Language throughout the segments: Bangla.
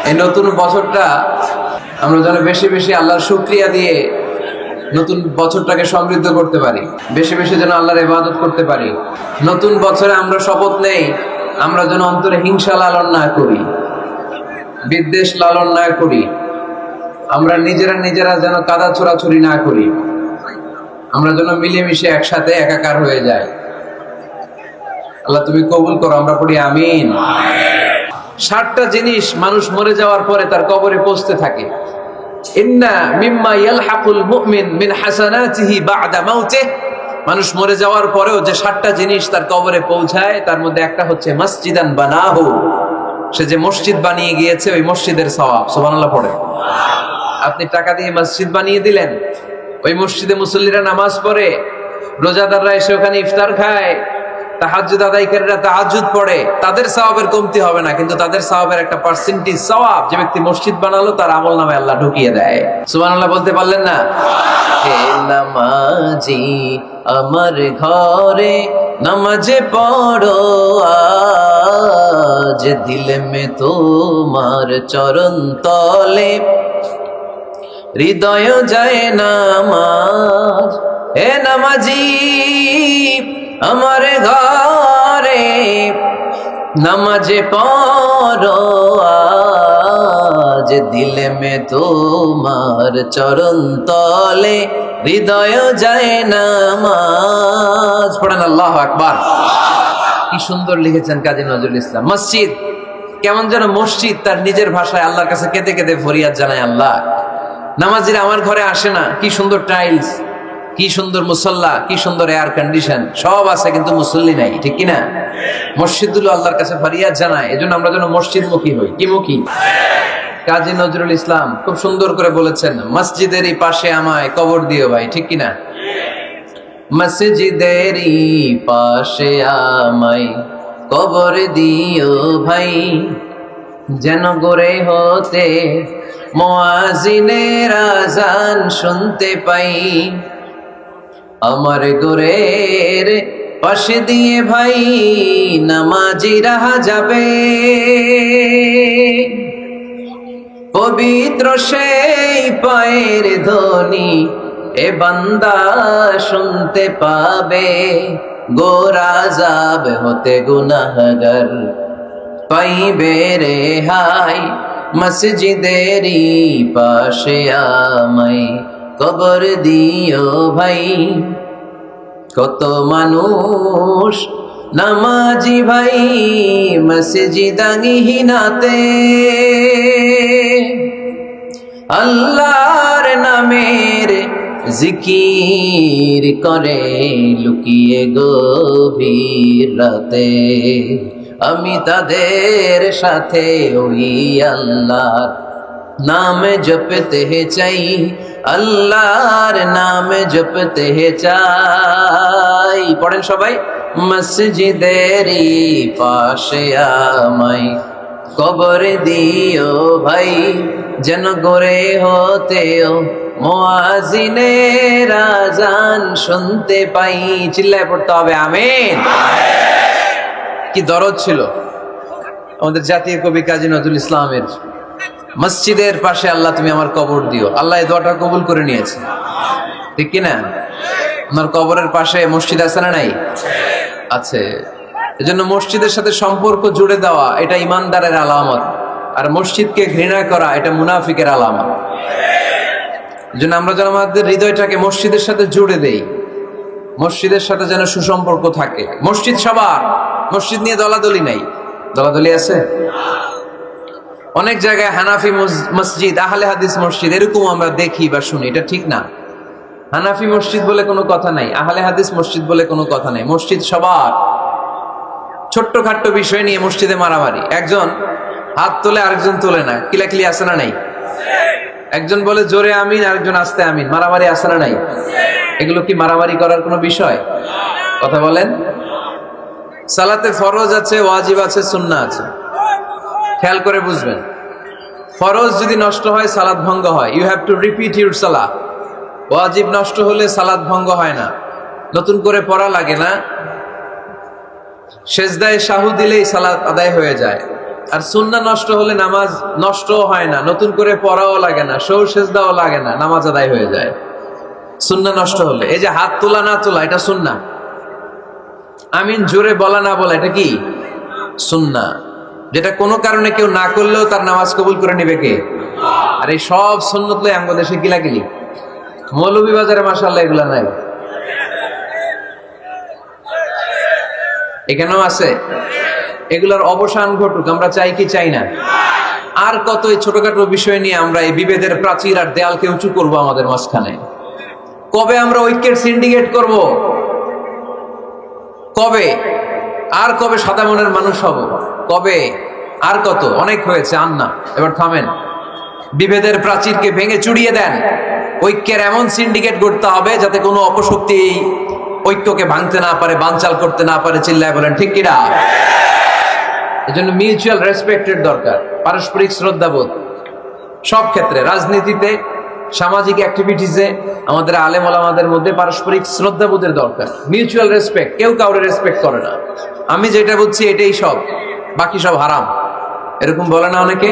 এই নতুন বছরটা আমরা যেন বেশি বেশি আল্লাহর শুকরিয়া দিয়ে নতুন বছরটাকে সমৃদ্ধ করতে পারি, বেশি বেশি যেন আল্লাহর ইবাদত করতে পারি। নতুন বছরে আমরা শপথ নেই আমরা যেন অন্তরে হিংসা লালন না করি, বিদ্বেষ লালন না করি, আমরা নিজেরা যেন কাদা ছোড়াছুরি না করি, আমরা যেন মিলেমিশে একসাথে একাকার হয়ে যাই। আল্লাহ তুমি কবুল করো, আমরা পড়ি আমিন। 60টা জিনিস মানুষ মরে যাওয়ার পরে তার কবরে পৌঁছতে থাকে। ইন্না মিম্মা ইয়ালহাকুল মুমিন মিন হাসানাতিহি বা'দা মাউতিহি, মানুষ মরে যাওয়ার পরেও যে 60টা জিনিস তার কবরে পৌঁছায় তার মধ্যে একটা হচ্ছে মসজিদান বানাহু, সে যে মসজিদ বানিয়ে গিয়েছে ওই মসজিদের সওয়াব। সুবহানাল্লাহ পড়ে। আপনি টাকা দিয়ে মসজিদ বানিয়ে দিলেন, ওই মসজিদে মুসল্লিরা নামাজ পড়ে, রোজাদাররা এসে ওখানে ইফতার খায়, তাহাজ্জুদ আদায়কারীরা তাহাজ্জুদ পড়ে, তাদের সওয়াবের কমতি হবে না, কিন্তু তাদের সওয়াবের একটা পার্সেন্টেজ সওয়াব যে ব্যক্তি মসজিদ বানালো তার আমলনামে আল্লাহ ঢুকিয়ে দেয়। সুবহানাল্লাহ বলতে পারলেন না? হে নামাজি আমার ঘরে নামাজে পড়ো আজ, দিল মে তোমার চরণ তলে হৃদয় যায় নামাজ। হে নামাজি আমার ঘরে নামাজে পড়ো আজ, দিল মে তোমার চরণ তলে হৃদয় যায় নামাজ। পড়েন আল্লাহু আকবার। কি সুন্দর লিখেছেন কাজী নজরুল ইসলাম। মসজিদ কেমন যেন মসজিদ তার নিজের ভাষায় আল্লাহর কাছে কেঁদে কেঁদে ফরিয়াদ জানায়, আল্লাহ নামাজিরা আমার ঘরে আসে না, কি সুন্দর টাইলস, কি সুন্দর মুসল্লা, কি সুন্দর এয়ার কন্ডিশন, সব আছে কিন্তু মুসল্লি নাই, ঠিক কিনা? মসজিদগুলো আল্লাহর কাছে ফরিয়াদ জানায়, এজন্য আমরা যেন মসজিদমুখী হই। কি মুখী? কাজী নজরুল ইসলাম খুব সুন্দর করে বলেছেন, মসজিদেরই পাশে আমায় কবর দিও ভাই, ঠিক কিনা? মসজিদেরই পাশে আমায় কবর দিও ভাই, যেন গড়ে হতে মুয়াজ্জিনের আযান শুনতে পাই। আমার গোরের পাশে দিয়ে ভাই নামাজিরা যাবে, পবিত্র সেই পায়ের ধ্বনি এ বান্দা শুনতে পাবে। গোরা যাব হতে গুনাহগার পাইবে রেহাই, মসজিদেরই পাশে আমায় কবর দিও ভাই। কত মানুষ নামাজি ভাই মসজিদাঙ্গিহীনাতে, আল্লাহর নামের জিকির করে লুকিয়ে গভীর রাতে। আমি তাদের সাথে ওই আল্লাহর নাম জপতে চাই, আল্লাহর নাম জপতে চাই। পড়েন সবাই, মসজিদেরই পাশে আমায় কবর দিও ভাই, যেন গড়ে হতেও মুয়াজ্জিনের আযান শুনতে পাই। চিল্লায় পড়তে হবে আমিন। কি দরদ ছিল আমাদের জাতীয় কবি কাজী নজরুল ইসলামের, মসজিদের পাশে আল্লাহ তুমি আমার কবর দিও। আল্লাহ এই দোয়াটা কবুল করে নিয়েছে, ঠিক কিনা? আমার কবরের পাশে মসজিদ আছে না নাই? আছে। এজন্য মসজিদের সাথে সম্পর্ক জুড়ে দেওয়া এটা ইমানদারের আলামত, আর মসজিদকে ঘৃণা করা এটা মুনাফিকের আলামত। এজন্য আমরা যেন আমাদের হৃদয়টাকে মসজিদের সাথে জুড়ে দেই, মসজিদের সাথে যেন সুসম্পর্ক থাকে। মসজিদ সবার, মসজিদ নিয়ে দলাদলি নাই। দলাদলি আছে অনেক জায়গায়, হানাফি মসজিদ, আহলে হাদিস মসজিদ, এরকম আমরা দেখি বা শুনি, এটা ঠিক না। হানাফি মসজিদ বলে কোনো কথা নাই, আহলে হাদিস মসজিদ বলে কোনো কথা নাই। মসজিদ সবার। ছোট্ট খাট্ট বিষয় নিয়ে মসজিদে মারামারি, একজন হাত তোলে আরেকজন তোলে না, কিলাকিলি আছে না নাই? একজন বলে জোরে আমিন, আরেকজন আস্তে আমিন, মারামারি আছে না নাই? এগুলো কি মারামারি করার কোনো বিষয়? কথা বলেন। সালাতে ফরজ আছে, ওয়াজিব আছে, সুন্নাহ আছে, খেয়াল করে বুঝবেন। ফরজ যদি নষ্ট হয় সালাত ভঙ্গ হয়, you have to repeat your সালাত। ওয়াজিব নষ্ট হলে সালাত ভঙ্গ হয় না, নতুন করে পড়া লাগে না, সেজদায় সাহু দিলেই সালাত আদায় হয়ে যায়। আর সুন্নাহ নষ্ট হলে নামাজ নষ্টও হয় না, নতুন করে পড়াও লাগে না, সেজদাও লাগে না, নামাজ আদায় হয়ে যায়। সুন্নাহ নষ্ট হলে এই যে হাত তোলা না তোলা, এটা সুন্নাহ। আমিন জোরে বলা না বলা, এটা কি সুন্নাহ। যেটা কোনো কারণে কেউ না করলেও তার নামাজ কবুল করে নেবে কে? আর এই সব সুন্নত লই আমাদের দেশে কিলাকিলি। মৌলভীবাজারে মাশাআল্লাহ এগুলা নাই, এখানেও আছে। এগুলার অবসান ঘটুক, আমরা চাই কি চাই না? আর কত এই ছোটখাটো বিষয় নিয়ে আমরা এই বিভেদের প্রাচীর আর দেয়ালকে উঁচু করব আমাদের মাঝখানে? কবে আমরা ঐক্যের সিন্ডিকেট করব? কবে? আর কবে সাদা মনের মানুষ হব? কবে? আর কত? অনেক হয়েছে, আন্না, এবার থামেন। বিভেদের প্রাচীরকে ভেঙে চুড়িয়ে দেন। ঐক্যের এমন সিন্ডিকেট করতে হবে যাতে কোনো অপশক্তি এই ঐক্যকে ভাঙতে না পারে, বানচাল করতে না পারে। চিল্লায় বলেন ঠিক কিনা? এজন্য মিউচুয়াল রেসপেক্টের দরকার, পারস্পরিক শ্রদ্ধাবোধ সব ক্ষেত্রে, রাজনীতিতে, সামাজিক অ্যাক্টিভিটিসে আমাদের আলেম ওলামাদের মধ্যে পারস্পরিক শ্রদ্ধাবোধের দরকার, মিউচুয়াল রেসপেক্ট। কেউ কাউরে রেসপেক্ট করে না, আমি যেটা বলছি এটাই সব, বাকি সব হারাম, এরকম বলে না অনেকে?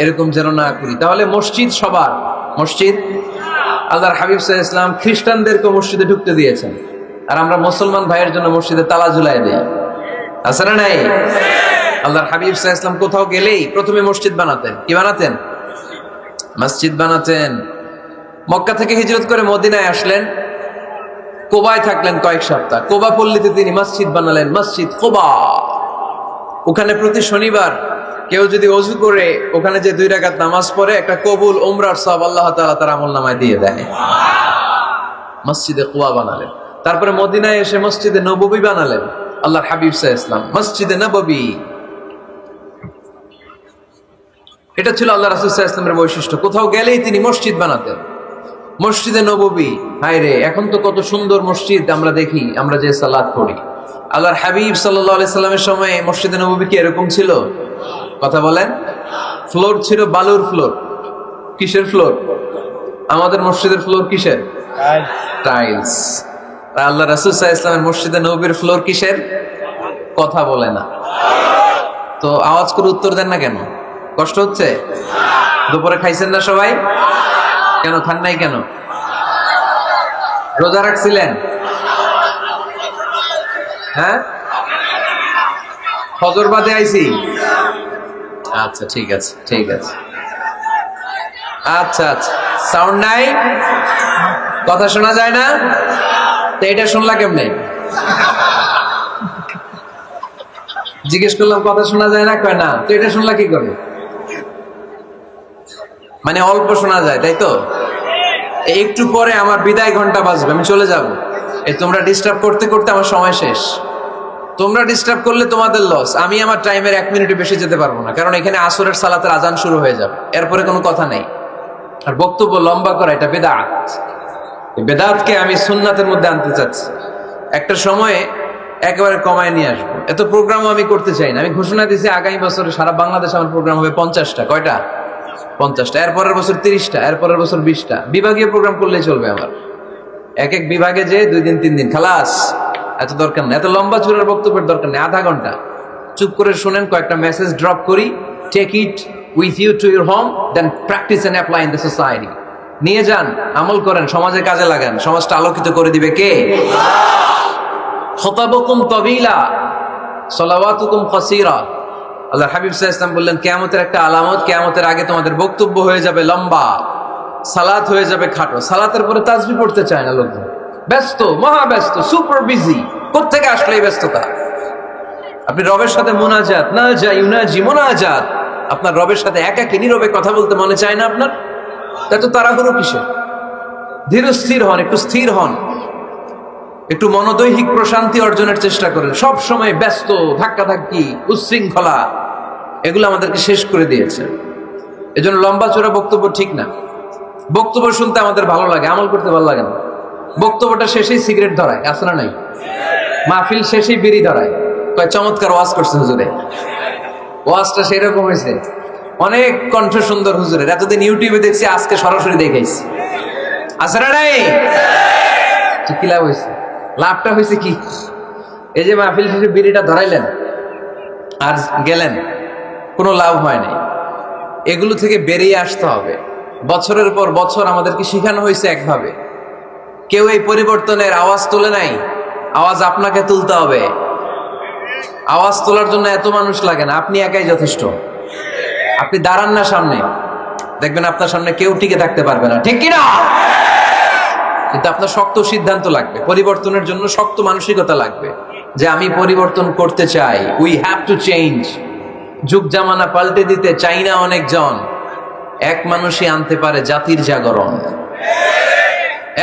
এরকম যেন না করি। তাহলে মসজিদ সবার, মসজিদ আল্লাহর হাবিব সাল্লাল্লাহু আলাইহি ওয়াসাল্লাম খ্রিস্টানদেরকে মসজিদে ঢুকতে দিয়েছেন, আর আমরা মুসলমান ভাইয়ের জন্য মসজিদে তালা ঝুলাই দেই, আছে না নাই? আল্লাহর হাবিব সাল্লাল্লাহু আলাইহি ওয়াসাল্লাম কোথাও গেলেই প্রথমে মসজিদ বানাতেন। কি বানাতেন? মসজিদ বানাতেন। মক্কা থেকে হিজরত করে মদিনায় আসলেন, কোবায় থাকলেন কয়েক সপ্তাহ। কোবা পল্লীতে তিনি মসজিদ বানালেন, মসজিদ কোবা। ওখানে প্রতি শনিবার কেউ যদি ওযু করে ওখানে যে 2 রাকাত নামাজ পড়ে, একটা কবুল উমরার সওয়াব আল্লাহ তাআলা তার আমলনামায় দিয়ে দেয়। মসজিদে কোবা বানালেন। তারপরে মদিনায় এসে মসজিদে নববী বানালেন আল্লাহর হাবিব সাল্লাল্লাহু আলাইহি ওয়াসাল্লাম, মসজিদে নববী। এটা ছিল আল্লাহ রাসূল সাল্লাল্লাহু আলাইহি ওয়াসাল্লামের বৈশিষ্ট্য। কোথাও গেলেই তিনি মসজিদ বানাতেন, মসজিদে নববী। হায় রে, এখন তো কত সুন্দর মসজিদ আমরা দেখি, আমরা যে সালাত পড়ি। আল্লাহর হাবিব সাল্লাল্লাহু আলাইহি সাল্লামের সময় মসজিদে নববী কি এরকম ছিল? কথা বলেন। ফ্লোর ছিল বালুর ফ্লোর। কিসের ফ্লোর? আমাদের মসজিদের ফ্লোর কিসের? টাইলস। আল্লাহ রাসূল সাল্লাল্লাহু আলাইহি ওয়াসাল্লামের মসজিদে নববীর ফ্লোর কিসের? কথা বলে না তো আওয়াজ করে উত্তর দেন না কেন? কষ্ট হচ্ছে? দুপুরে খাইছেন না সবাই? কেন খান নাই কেন? রোজা রাখছিলেন? হ্যাঁ, ফজর বাদে আইছি। আচ্ছা ঠিক আছে, ঠিক আছে। আচ্ছা আচ্ছা, সাউন্ড নাই, কথা শোনা যায় না? তো এটা শুনলা কেমনে? জিজ্ঞেস করলাম কথা শোনা যায় না, কয় না। তো এটা শুনলা কি করে? মানে অল্প শোনা যায়, তাই তো? একটু পরে আমার বিদায় ঘন্টা বাজবে, আমি চলে যাব। এই তোমরা ডিস্টার্ব করতে করতে আমার সময় শেষ। তোমরা ডিস্টার্ব করলে তোমাদের লস, আমি আমার টাইমের 1 মিনিট বেশি যেতে পারবো না, কারণ এখানে আসরের সালাতের আজান শুরু হয়ে যাবে, এরপরে কোনো কথা নেই। আর বক্তব্য লম্বা করা এটা বেদাত। এই বেদাতকে আমি সুন্নাতের মধ্যে আনতে চাচ্ছি। একটা সময়ে একেবারে কমায় নিয়ে আসবো। এত প্রোগ্রামও আমি করতে চাই না। আমি ঘোষণা দিয়েছি আগামী বছরে সারা বাংলাদেশে আমার প্রোগ্রাম হবে 50টা। কয়টা? 50টা। এরপরের বছর 30টা, এরপরের বছর 20টা। বিভাগীয় প্রোগ্রাম করলেই চলবে আমার। এক এক বিভাগে যে 2 দিন 3 দিন খালাস। এত দরকার নেই, এত লম্বা চূড়ার বক্তব্যের দরকার নেই। আধা ঘন্টা চুপ করে শুনেন, কয়েকটা মেসেজ ড্রপ করি, take it with you to your home, then practice and apply in the society. নিয়ে যান, আমল করেন, সমাজে কাজে লাগান। সমাজটা আলোকিত করে দিবে কে? খুতাবুকুম তাবিলা সালাওয়াতুকুম কাসীরা। আল্লাহর হাবিব সাল্লাল্লাহু আলাইহি ওয়াসাল্লাম বললেন, কিয়ামতের একটা আলামত, কিয়ামতের আগে তোমাদের বক্তব্য হয়ে যাবে লম্বা, সালাত হয়ে যাবে খাটো। সালাতের পরে তাসবিহ পড়তে চায় না লোকজন, ব্যস্ত, মহা ব্যস্ত, সুপার বিজি। কোত্থেকে আসলে এই ব্যস্ততা? আপনি রবের সাথে মুনাজাত, না যাই ইউনাজি মুনাজাত, আপনার রবের সাথে একাকী নীরবে কথা বলতে মনে চায় না আপনার? এত তাড়াহুড়ো কিসের? ধীর স্থির হন, একটু স্থির হন, একটু মনোদৈহিক প্রশান্তি অর্জনের চেষ্টা করেন। সব সময় ব্যস্ত, ধাক্কাধাক্কি, উচ্ছৃঙ্খলা, এগুলো আমাদেরকে শেষ করে দিয়েছে। এজন্য লম্বা চোরা বক্তব্য ঠিক না। বক্তব্য শুনতে আমাদের ভালো লাগে, আমল করতে ভালো লাগে না। বক্তব্যটা শেষেই সিগারেট ধরায়, আছে না নাই? মাহফিল শেষেই বিড়ি ধরায়, কয় চমৎকার ওয়াজ করছে হুজুরে। ওয়াজটা সেরকম হয়েছে, অনেক কণ্ঠ সুন্দর হুজুরের। এতদিন ইউটিউবে দেখছি, আজকে সরাসরি দেখাইছি, আছে না নাই? কি লাভ হয়েছে? লাভটা হয়েছে কি? এই যে মাহফিল শেষে বিড়িটা ধরাইলেন আর গেলেন, কোনো লাভ হয় নাই। এগুলো থেকে বেরিয়ে আসতে হবে। বছরের পর বছর আমাদেরকে শেখানো হয়েছে একভাবে, কেউ এই পরিবর্তনের আওয়াজ তোলে নাই। আওয়াজ আপনাকে তুলতে হবে। আওয়াজ তোলার জন্য এত মানুষ লাগে না, আপনি একাই যথেষ্ট। আপনি দাঁড়ান না সামনে, দেখবেন আপনার সামনে কেউ টিকে থাকতে পারবে না, ঠিক কিনা? কিন্তু আপনার শক্ত সিদ্ধান্ত লাগবে, পরিবর্তনের জন্য শক্ত মানসিকতা লাগবে যে আমি পরিবর্তন করতে চাই। We have to change. যুগ জামানা পাল্টে দিতে চাই না অনেকজন। এক মানুষই আনতে পারে জাতির জাগরণ।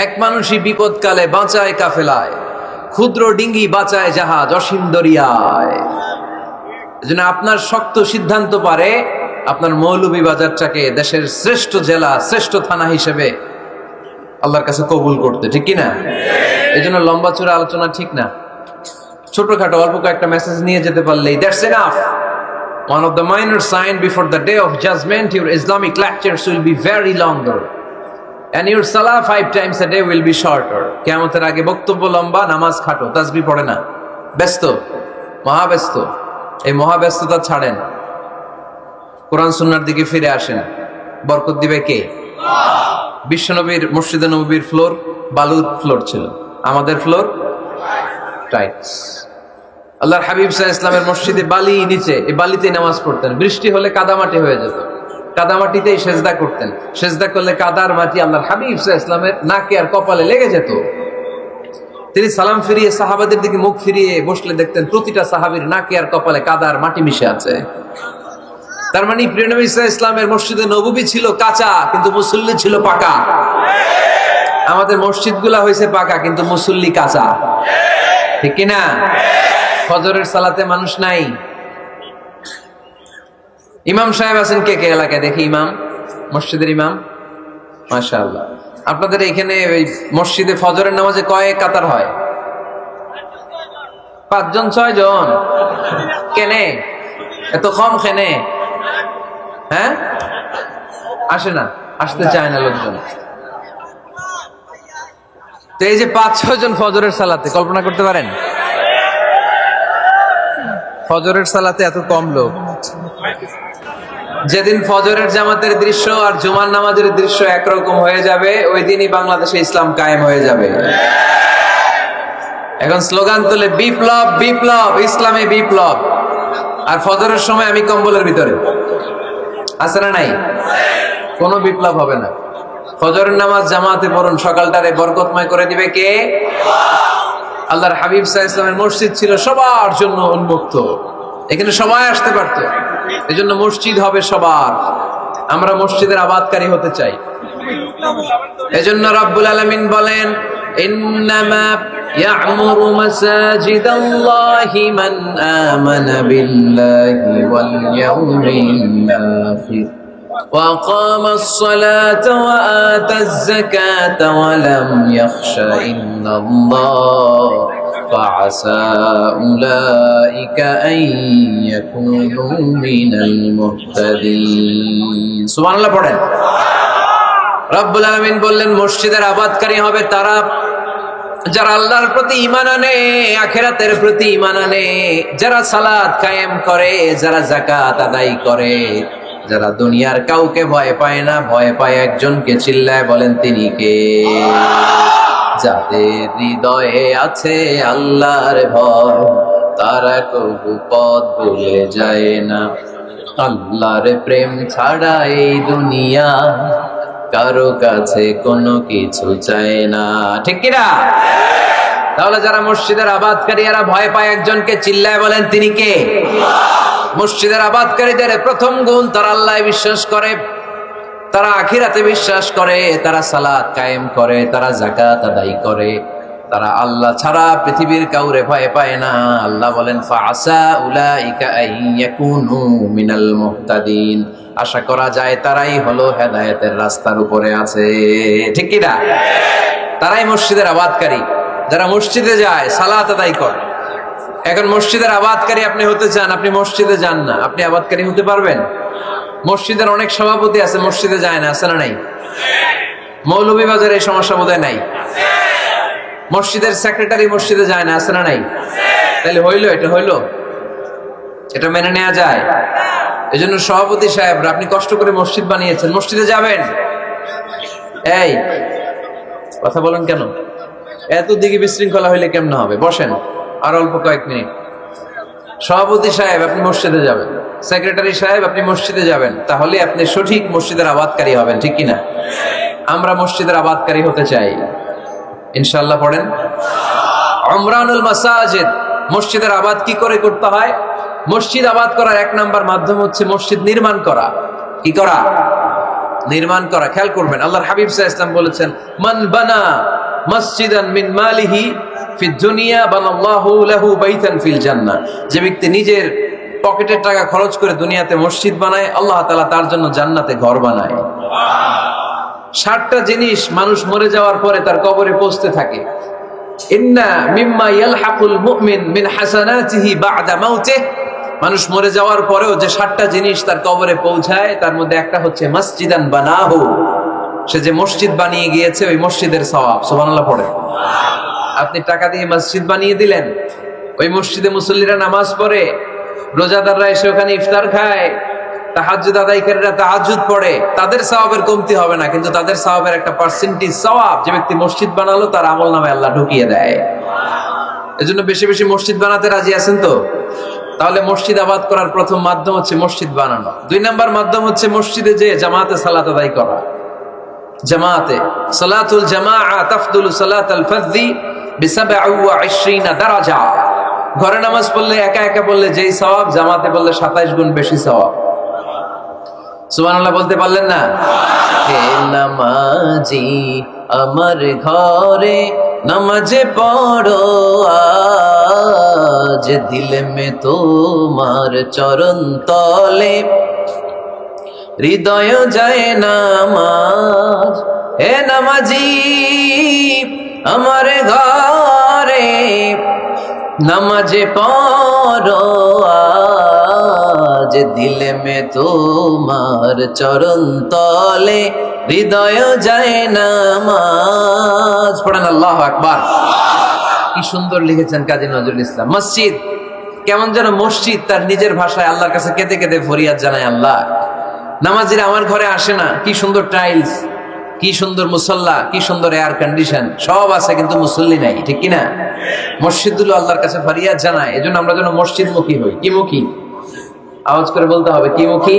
এক মানুষই বিপদকালে বাঁচায় কাফেলায়, ক্ষুদ্র ডিঙ্গি বাঁচায় জাহাজ অসীম দরিয়ায়। এজন্য আপনার শক্ত সিদ্ধান্ত পারে আপনার মৌলভীবাজারটাকে দেশের শ্রেষ্ঠ জেলা, শ্রেষ্ঠ থানা হিসেবে আল্লাহর কাছে কবুল করতে, ঠিক কিনা? এই জন্য লম্বা চূড়া আলোচনা ঠিক না। ছোটখাটো অল্প কয়েকটা মেসেজ নিয়ে যেতে পারলেই that's enough. One of the minor signs before the day of judgment, your Islamic lectures will be very longer and your salah 5 times a day will be shorter. কিয়ামতের আগে বক্তব্য লম্বা, নামাজ খাটো, তাসবিহ পড়ে না, ব্যস্ত, মহাব্যস্ত। এই মহাব্যস্ততা ছাড়েন, কোরআন সুন্নাহর দিকে ফিরে আসেন। বরকত দিবে কে? বিশ্বনবীর মসজিদে নববীর ফ্লোর বালুর ফ্লোর ছিল, আমাদের ফ্লোর টাইলস। আল্লাহর হাবিব সাল্লাল্লাহু আলাইহি ওয়াসাল্লামের মসজিদে বালি নিচে, এই বালিতেই নামাজ পড়তেন। বৃষ্টি হলে কাদামাটি হয়ে যেত, কাদামাটিতেই সেজদা করতেন। সেজদা করলে কাদার মাটি আল্লাহর হাবিব সাল্লাল্লাহু আলাইহি ওয়াসাল্লামের নাকে আর কপালে লেগে যেত। তিনি সালাম ফিরিয়ে সাহাবাদের দিকে মুখ ফিরিয়ে বসলে দেখতেন প্রতিটা সাহাবীর নাকে আর কপালে কাদার মাটি মিশে আছে। তার মানে প্রিয় নবী সাল্লাল্লাহু আলাইহি ওয়াসাল্লামের মসজিদে নববী ছিল কাঁচা, কিন্তু মুসল্লি ছিল পাকা। আমাদের মসজিদগুলা হয়েছে পাকা, কিন্তু মুসল্লি কাঁচা, ঠিক কিনা? ফজরের সালাতে মানুষ নাই। ইমাম সাহেব আছেন কে কে এলাকায়? দেখি ইমাম, মসজিদের ইমাম, মাশাআল্লাহ। আপনাদের এখানে ওই মসজিদে ফজরের নামাজে কয় কাতার হয়? 5 জন 6 জন? কেনে এত কম? কেনে? হ্যাঁ, আসে না, আসতে চায় না লোকজন। তো এই যে 5-6 জন ফজরের সালাতে, কল্পনা করতে পারেন ফজরের সালাতে এত কম লোক। যেদিন ফজরের জামাতের দৃশ্য আর জুমার নামাজের দৃশ্য একরকম হয়ে যাবে, ওই দিনই বাংলাদেশে ইসলাম কায়েম হয়ে যাবে। এখন স্লোগান তোলে বিপ্লব বিপ্লব, ইসলামে বিপ্লব। আর ফজরের সময় আমি কম্বলের ভিতরে, আছে না নাই? কোনো বিপ্লব হবে না। ফজরের নামাজ জামাতে পড়ুন, সকালটারে বরকতময় করে দিবে কে? আল্লাহর হাবিব সাল্লাল্লাহু আলাইহি ওয়াসাল্লামের মসজিদ ছিল সবার জন্য উন্মুক্ত, এখানে সবাই আসতে পারত। এজন্য মসজিদ হবে সবার। আমরা মসজিদের আবাদকারী হতে চাই। এজন্য রাব্বুল আলামিন বলেন, ইন্নামা ইয়া'মুরু মাসাজিদাল্লাহি মান আমানা বিল্লাহি ওয়াল ইয়াউমিল আখির وأقام الصلاة وآتى الزكاة ولم يخش إلا الله فعسى أولئك أن يكونوا من المهتدين سبحان الله পড়েন। রব্বুল আলামিন বললেন মসজিদের আবাদকারী হবে তারা যারা আল্লাহর প্রতি ঈমান আনে, আখিরাতের প্রতি ঈমান আনে, যারা সালাত কায়েম করে, যারা যাকাত আদায় করে, যারা দুনিয়ার কাউকে ভয় পায় না, ভয় পায় একজনকে। চিল্লায় বলেন তিনি কে? যাদের হৃদয়ে আছে আল্লাহর ভয়, তারা কবু পথ ভুলে যায় না। আল্লাহর প্রেম ছাড়া এই দুনিয়া কারো কাছে কোনো কিছু চায় না, ঠিক কিনা? তাহলে যারা মসজিদের আবাদকারী এরা ভয় পায় একজনকে, চিল্লায় বলেন তিনি কে? মসজিদের আবাদকারীদের প্রথম গুণ, তারা আল্লাহয় বিশ্বাস করে, তারা আখিরাতে বিশ্বাস করে, তারা সালাত কায়েম করে, তারা যাকাত আদায় করে, তারা আল্লাহ ছাড়া পৃথিবীর কাউরে ভয় পায় না। আল্লাহ বলেন ফাআসা উলাইকা আইয়াকুনু মিনাল মুহতাদিন, আশা করা যায় তারাই হলো হেদায়েতের রাস্তার উপরে আছে, ঠিক কি না? তারাই মসজিদের আবাদকারী, যারা মসজিদে যায়, সালাত আদায় করে। এখন মসজিদের আবাদকারী আপনি হতে চান, আপনি মসজিদে যান না, আপনি আবাদকারী হতে পারবেন? মসজিদের অনেক সভাপতি আছে মসজিদে যায় না, আছে না নাই? মৌলভীবাজারে এই সমস্যা বোধহয় নাই। মসজিদের সেক্রেটারি মসজিদে যায় না, আছে না নাই? তাহলে হইলো, এটা হইলো, এটা মেনে নেওয়া যায়? এজন্য সভাপতি সাহেবরা, আপনি কষ্ট করে মসজিদ বানিয়েছেন, মসজিদে যাবেন। এই কথা বলেন কেন? এত দিকে বিশৃঙ্খলা হইলে কেমন হবে? বসেন আর অল্প কয়েক মিনিট। সভাপতি সাহেব আপনি মসজিদে যাবেন, সেক্রেটারি সাহেব আপনি মসজিদে যাবেন, তাহলে আপনি সঠিক মসজিদের আবাদকারী হবেন, ঠিক কিনা? আমরা মসজিদের আবাদকারী হতে চাই ইনশাআল্লাহ। পড়েন উমরানুল মাসাজিদ। মসজিদের আবাদ কি করে করতে হয়? মসজিদ আবাদ করার এক নাম্বার মাধ্যম হচ্ছে মসজিদ নির্মাণ করা। কি করা? নির্মাণ করা। খেয়াল করবেন, আল্লাহর হাবিব সাল্লাল্লাহু আলাইহি ওয়াসাল্লাম বলেছেন, মান বানা মসজিদান মিন মালিহি ফিদ দুনিয়া বানাল্লাহু লাহু বাইতান ফিল জান্নাহ। যে ব্যক্তি নিজের পকেটের টাকা খরচ করে দুনিয়াতে মসজিদ বানায়, আল্লাহ তাআলা তার জন্য জান্নাতে ঘর বানায়। 60টা জিনিস মানুষ মরে যাওয়ার পরে তার কবরে পৌঁছতে থাকে। ইন্না মিম্মা ইয়ালহাকুল মুমিন মিন হাসানাতিহি বা'দা মাউতিহি। মানুষ মরে যাওয়ার পরেও যে 60টা জিনিস তার কবরে পৌঁছায়, তার মধ্যে একটা হচ্ছে মসজিদান বানাহু। সে যে মসজিদ বানিয়ে গিয়েছে, ওই মসজিদের সওয়াব। সুবহানাল্লাহ পড়ে। আপনি টাকা দিয়ে মসজিদ বানিয়ে দিলেন, ওই মসজিদে মুসল্লিরা নামাজ পড়ে, রোজাদাররা এসে ওখানে ইফতার খায়, তাহাজ্জুদ আদায়কারীরা তাহাজ্জুদ পড়ে, তাদের সওয়াবের কমতি হবে না, কিন্তু তাদের সওয়াবের একটা পার্সেন্টেজ সওয়াব যে ব্যক্তি মসজিদ বানালো তার আমলনামায় আল্লাহ ঢুকিয়ে দেয়। এজন্য বেশি বেশি মসজিদ বানাতে রাজি আছেন তো? তাহলে মসজিদ আবাদ করার প্রথম মাধ্যম হচ্ছে মসজিদ বানানো। 2 নাম্বার মাধ্যম হচ্ছে মসজিদে যে জামাতে সালাত আদায় করা। জামাতে সালাতুল জামাআ তাফদুলু সালাতাল ফাযযি বি27 দারাজা। ঘরে নামাজ পড়লে, একা একা পড়লে যেই সওয়াব, জামাতে পড়লে 27 গুণ বেশি সওয়াব। সুবহানাল্লাহ বলতে পারলেন না? হে নামাজি আমার ঘরে নামাজে পড়ো আজ, দিল মে তোমার চরণ তলে হৃদয় যায় নামাজ। হে নামাজি আমার ঘরে নামাজে পড়ো আজ, দিল মে তোমার চরণ তলে হৃদয় যায় নামাজ। পড়েন আল্লাহু আকবার। কি সুন্দর লিখেছেন কাজী নজরুল ইসলাম। মসজিদ কেমন যেন মসজিদ তার নিজের ভাষায় আল্লাহর কাছে কেঁদে কেঁদে ফরিয়াদ জানায়, আল্লাহ নামাজিরা আমার ঘরে আসে না, কি সুন্দর টাইলস, কি সুন্দর মুসল্লা, কি সুন্দর এয়ার কন্ডিশন, সব আছে কিন্তু মুসল্লি নাই, ঠিক কিনা? মসজিদগুলো আল্লাহর কাছে ফরিয়াদ জানায়। এজন্য আমরা যেন মসজিদমুখী হই। কি মুখী? আওয়াজ করে বলতে হবে, কি মুখী?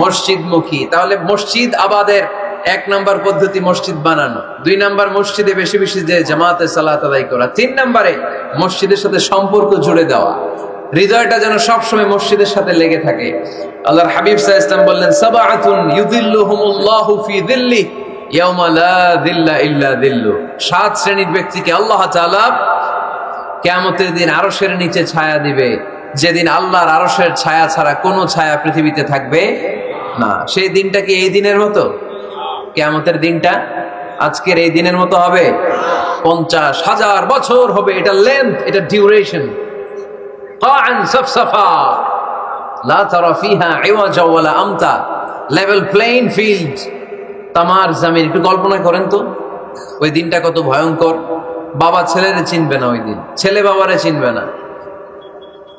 মসজিদমুখী। তাহলে মসজিদ আবাদের 1 নাম্বার পদ্ধতি মসজিদ বানানো। 2 নাম্বার মসজিদে বেশি বেশি যে জামাতে সালাত আদায় করা। 3 নাম্বারে মসজিদের সাথে সম্পর্ক জুড়ে দেওয়া, হৃদয়টা যেন সবসময় মসজিদের সাথে লেগে থাকে। আল্লাহর হাবিব সাল্লাল্লাহু আলাইহি ওয়াসাল্লাম বললেন, সাবআতুন ইউযিল্লুহুমুল্লাহু ফি যিল্লিহি ইয়াওমা লা যিল্লা ইল্লা যিল্লু। 7 শ্রেণীর ব্যক্তিকে আল্লাহ তাআলা কিয়ামতের দিন আরশের নিচে ছায়া দিবে, যেদিন আল্লাহর আরশের ছায়া ছাড়া কোনো ছায়া পৃথিবীতে থাকবে না। সেই দিনটা কি এই দিনের মতো? কিয়ামতের দিনটা আজকের এই দিনের মতো হবে? 50,000 বছর হবে। এটা লেন্থ, এটা ডিউরেশন। قاعا صفصفا لا ترى فيها عوجا ولا امتا, level playing field, তামার জমিন। একটু কল্পনা করেন তো ওই দিনটা কত ভয়ঙ্কর। বাবা ছেলেরে চিনবে না ওই দিন, ছেলে বাবারে চিনবে না,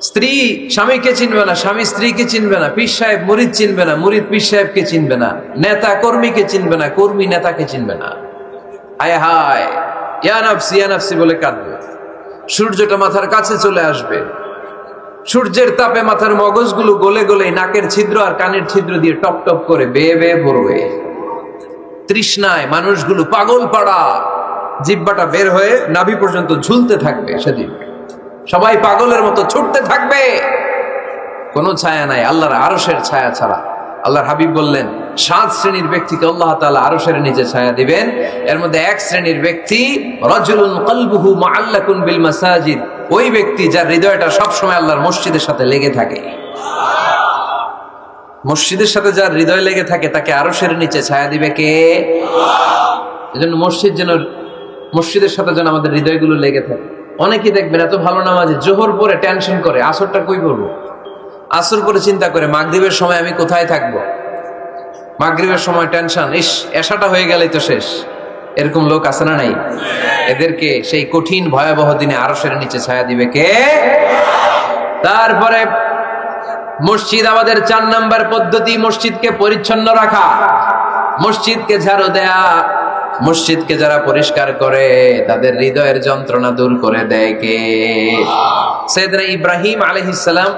স্ত্রী স্বামীকে চিনবে না, স্বামী স্ত্রীকে চিনবে না, পীর সাহেব মুরিদ চিনবে না, মুরিদ পীর সাহেবকে চিনবে না, নেতা কর্মীকে চিনবে না, কর্মী নেতাকে চিনবে না। হায় হায়, ইয়া নাফসি বলে কাঁদবে। সূর্যটা মাথার কাছে চলে আসবে, সূর্যের তাপে মাথার মগজগুলো গলে গলে নাকের ছিদ্র আর কানের ছিদ্র দিয়ে টপ টপ করে বেয়ে বেয়ে পড়বে। তৃষ্ণায় মানুষগুলো পাগল পাড়া, জিহ্বাটা বের হয়ে নাভি পর্যন্ত ঝুলতে থাকবে। সেদিন সবাই পাগলের মতো ছুটতে থাকবে, কোনো ছায়া নাই আল্লাহর আরশের ছায়া ছাড়া। আল্লাহর হাবিব বললেন, 7 শ্রেণীর ব্যক্তিকে আল্লাহ তাআলা আরশের নিচে ছায়া দিবেন। এর মধ্যে 1 শ্রেণীর ব্যক্তি, রাজুলুন কলবুহু মুআল্লাকুন বিল মাসাজিদ, ওই ব্যক্তি যার হৃদয়টা সবসময় আল্লাহর মসজিদের সাথে লেগে থাকে। মসজিদের সাথে যার হৃদয় লেগে থাকে তাকে আরশের নিচে ছায়া দিবে কে? এজন্য মসজিদের সাথে যেন আমাদের হৃদয়গুলো লেগে থাকে। অনেকেই দেখবেন এত ভালো নামাজি, জোহর পরে টেনশন করে আসরটা কই পড়বো, আসর পরে চিন্তা করে মাগরিবের সময় আমি কোথায় থাকবো, মাগরিবের সময় টেনশন, ইস এশাটা হয়ে গেলেই তো শেষ। এরকম লোক আছে না নাই? এদেরকে সেই কঠিন ভয়াবহ দিনে আরশের নিচে ছায়া দিবে কে? তারপরে মসজিদ আমাদের 4 নাম্বার পদ্ধতি, মসজিদকে পরিচ্ছন্ন রাখা, মসজিদকে ঝাড়ু দেয়া। মসজিদকে যারা পরিষ্কার করে তাদের হৃদয়ের যন্ত্রণা দূর করে দেয় কে? সাইয়েদনা ইব্রাহিম আলাইহিস সালাম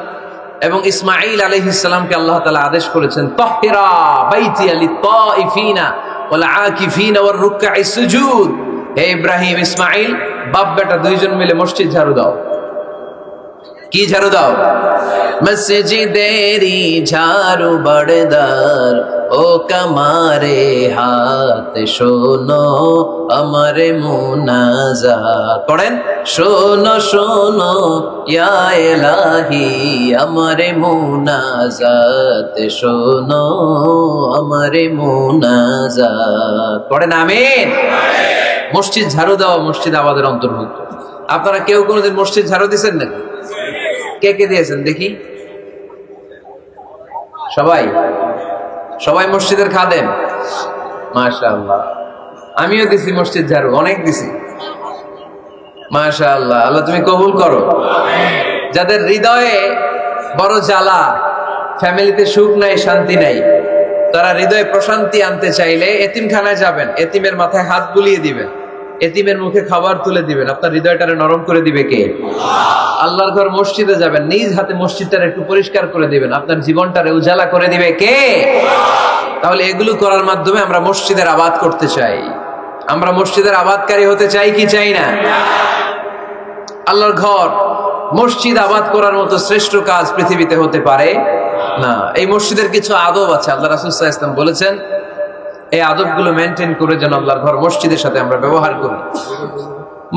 এবং ইসমাঈল আলাইহিস সালামকে আল্লাহ তাআলা আদেশ করেছেন, তাহহিরা বাইতিয়া লিত-তাইফিনা ওয়াল আকিফিনা ওয়ার রুকআইস সুজুদ। হে ইব্রাহিম, ইসমাঈল, বাপ বেটা দুইজন মিলে মসজিদ ঝাড়ু দাও। কি ঝাড়ু দাও? মসজিদেরি ঝাড়ু বড়দার, ও কামারে হাত শোনো আমারে মুনাজাত। পড়েন, শোনো শোনো ইয়া ইলাহি আমারে মুনাজাত, শোনো আমারে মুনাজাত। পড়েন আমিন। মসজিদ ঝাড়ু দেওয়া মসজিদ আমাদের অন্তর্ভুক্ত। আপনারা কেউ কোনোদিন মসজিদ ঝাড়ু দিয়েছেন নাকি? কে কে দিয়েছেন দেখি? সবাই? সবাই মসজিদের খাদেম? মাশাআল্লাহ। আমিও দিছি মসজিদ ঝাড়ু, অনেক দিছি। মাশাআল্লাহ, আল্লাহ তুমি কবুল করো। যাদের হৃদয়ে বড় জ্বালা, ফ্যামিলিতে সুখ নাই, শান্তি নাই, তারা হৃদয়ে প্রশান্তি আনতে চাইলে এতিমখানায় যাবেন, এতিমের মাথায় হাত বুলিয়ে দিবেন, এতিমের মুখে খাবার তুলে দিবেন। আপনার হৃদয়টারে নরম করে দিবে কে? আল্লাহর ঘর মসজিদে যাবেন, নিজ হাতে মসজিদটারে একটু পরিষ্কার করে দিবেন, আপনার জীবনটারে উজালা করে দিবে কে? তাহলে এগুলো করার মাধ্যমে আমরা মসজিদের আবাদ করতে চাই। আমরা মসজিদের আবাদকারী হতে চাই কি চাই না? আল্লাহর ঘর মসজিদ আবাদ করার মতো শ্রেষ্ঠ কাজ পৃথিবীতে হতে পারে না। এই মসজিদের কিছু আদব আছে, আল্লাহ রাসূল সাল্লাল্লাহু আলাইহি ওয়াসাল্লাম বলেছেন এই আদবগুলো মেনটেন করে যেন আল্লাহর ঘর মসজিদের সাথে আমরা ব্যবহার করি।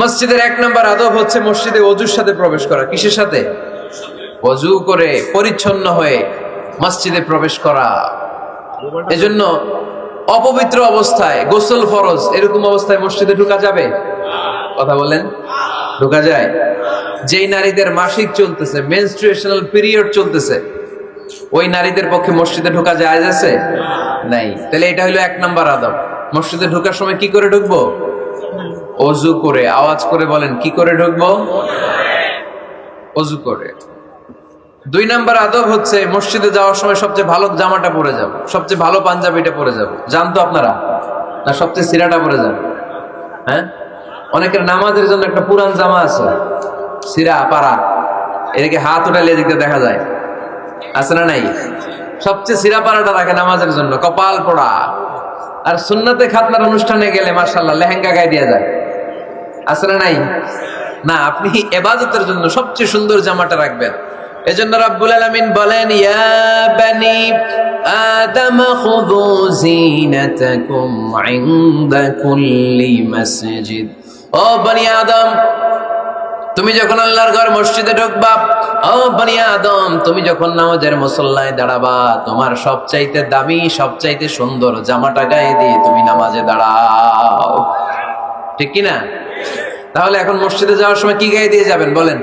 মসজিদের 1 নম্বর আদব হচ্ছে মসজিদে ওযুর সাথে প্রবেশ করা। কিসের সাথে? ওযু করে পরিচ্ছন্ন হয়ে মসজিদে প্রবেশ করা। এজন্য অপবিত্র অবস্থায় গোসল ফরজ, এরকম অবস্থায় মসজিদে ঢোকা যাবে? কথা বলেন, ঢোকা যায়? যেই নারীদের মাসিক চলতেছে, মেনস্ট্রুয়েশনাল পিরিয়ড চলতেছে, ওই নারীদের পক্ষে মসজিদে ঢোকা জায়েজ আছে? নাই। তাহলে এটা হলো 1 নম্বর আদব। মসজিদে ঢোকার সময় কি করে ঢুকবো? ওযু করে। আওয়াজ করে বলেন, কি করে ঢুকবো? ওযু করে। 2 নম্বর আদব হচ্ছে মসজিদে যাওয়ার সময় সবচেয়ে ভালো জামাটা পরে যাব, সবচেয়ে ভালো পাঞ্জাবিটা পরে যাব। জানতো আপনারা? না সবচেয়ে সিরাটা পরে যাব? হ্যাঁ, অনেকের নামাজের জন্য একটা পুরান জামা আছে, সিরা পাড়া, এদিকে হাত উঠালে এদিকে দেখা যায়, আছে না নাই? সবচেয়ে সিরা পাড়াটা রাখে নামাজের জন্য, কপাল পোড়া। আর সুন্নাতে খাতনার অনুষ্ঠানে গেলে মাশাআল্লাহ লেহেঙ্গা গায়ে দেয়া যায়, আছে না নাই? না, আপনি ইবাদতের জন্য সবচেয়ে সুন্দর জামাটা রাখবেন। এজন্য রাব্বুল আলামিন বলেন, ইয়া বানি আদম খুযু যিনাতাকুম ইনদা কুল্লি মসজিদ। ও বনি আদম, তুমি যখন আল্লাহর ঘর মসজিদে ঢুকবা, ও বনি আদম, তুমি যখন নামাজের মুসল্লায় দাঁড়াবা, তোমার সবচাইতে দামি, সবচাইতে সুন্দর জামাটা গায়ে দিয়ে তুমি নামাজে দাঁড়াও। ঠিক কি না? তাহলে এখন মসজিদে যাওয়ার সময় কি গায়ে দিয়ে যাবেন বলেন?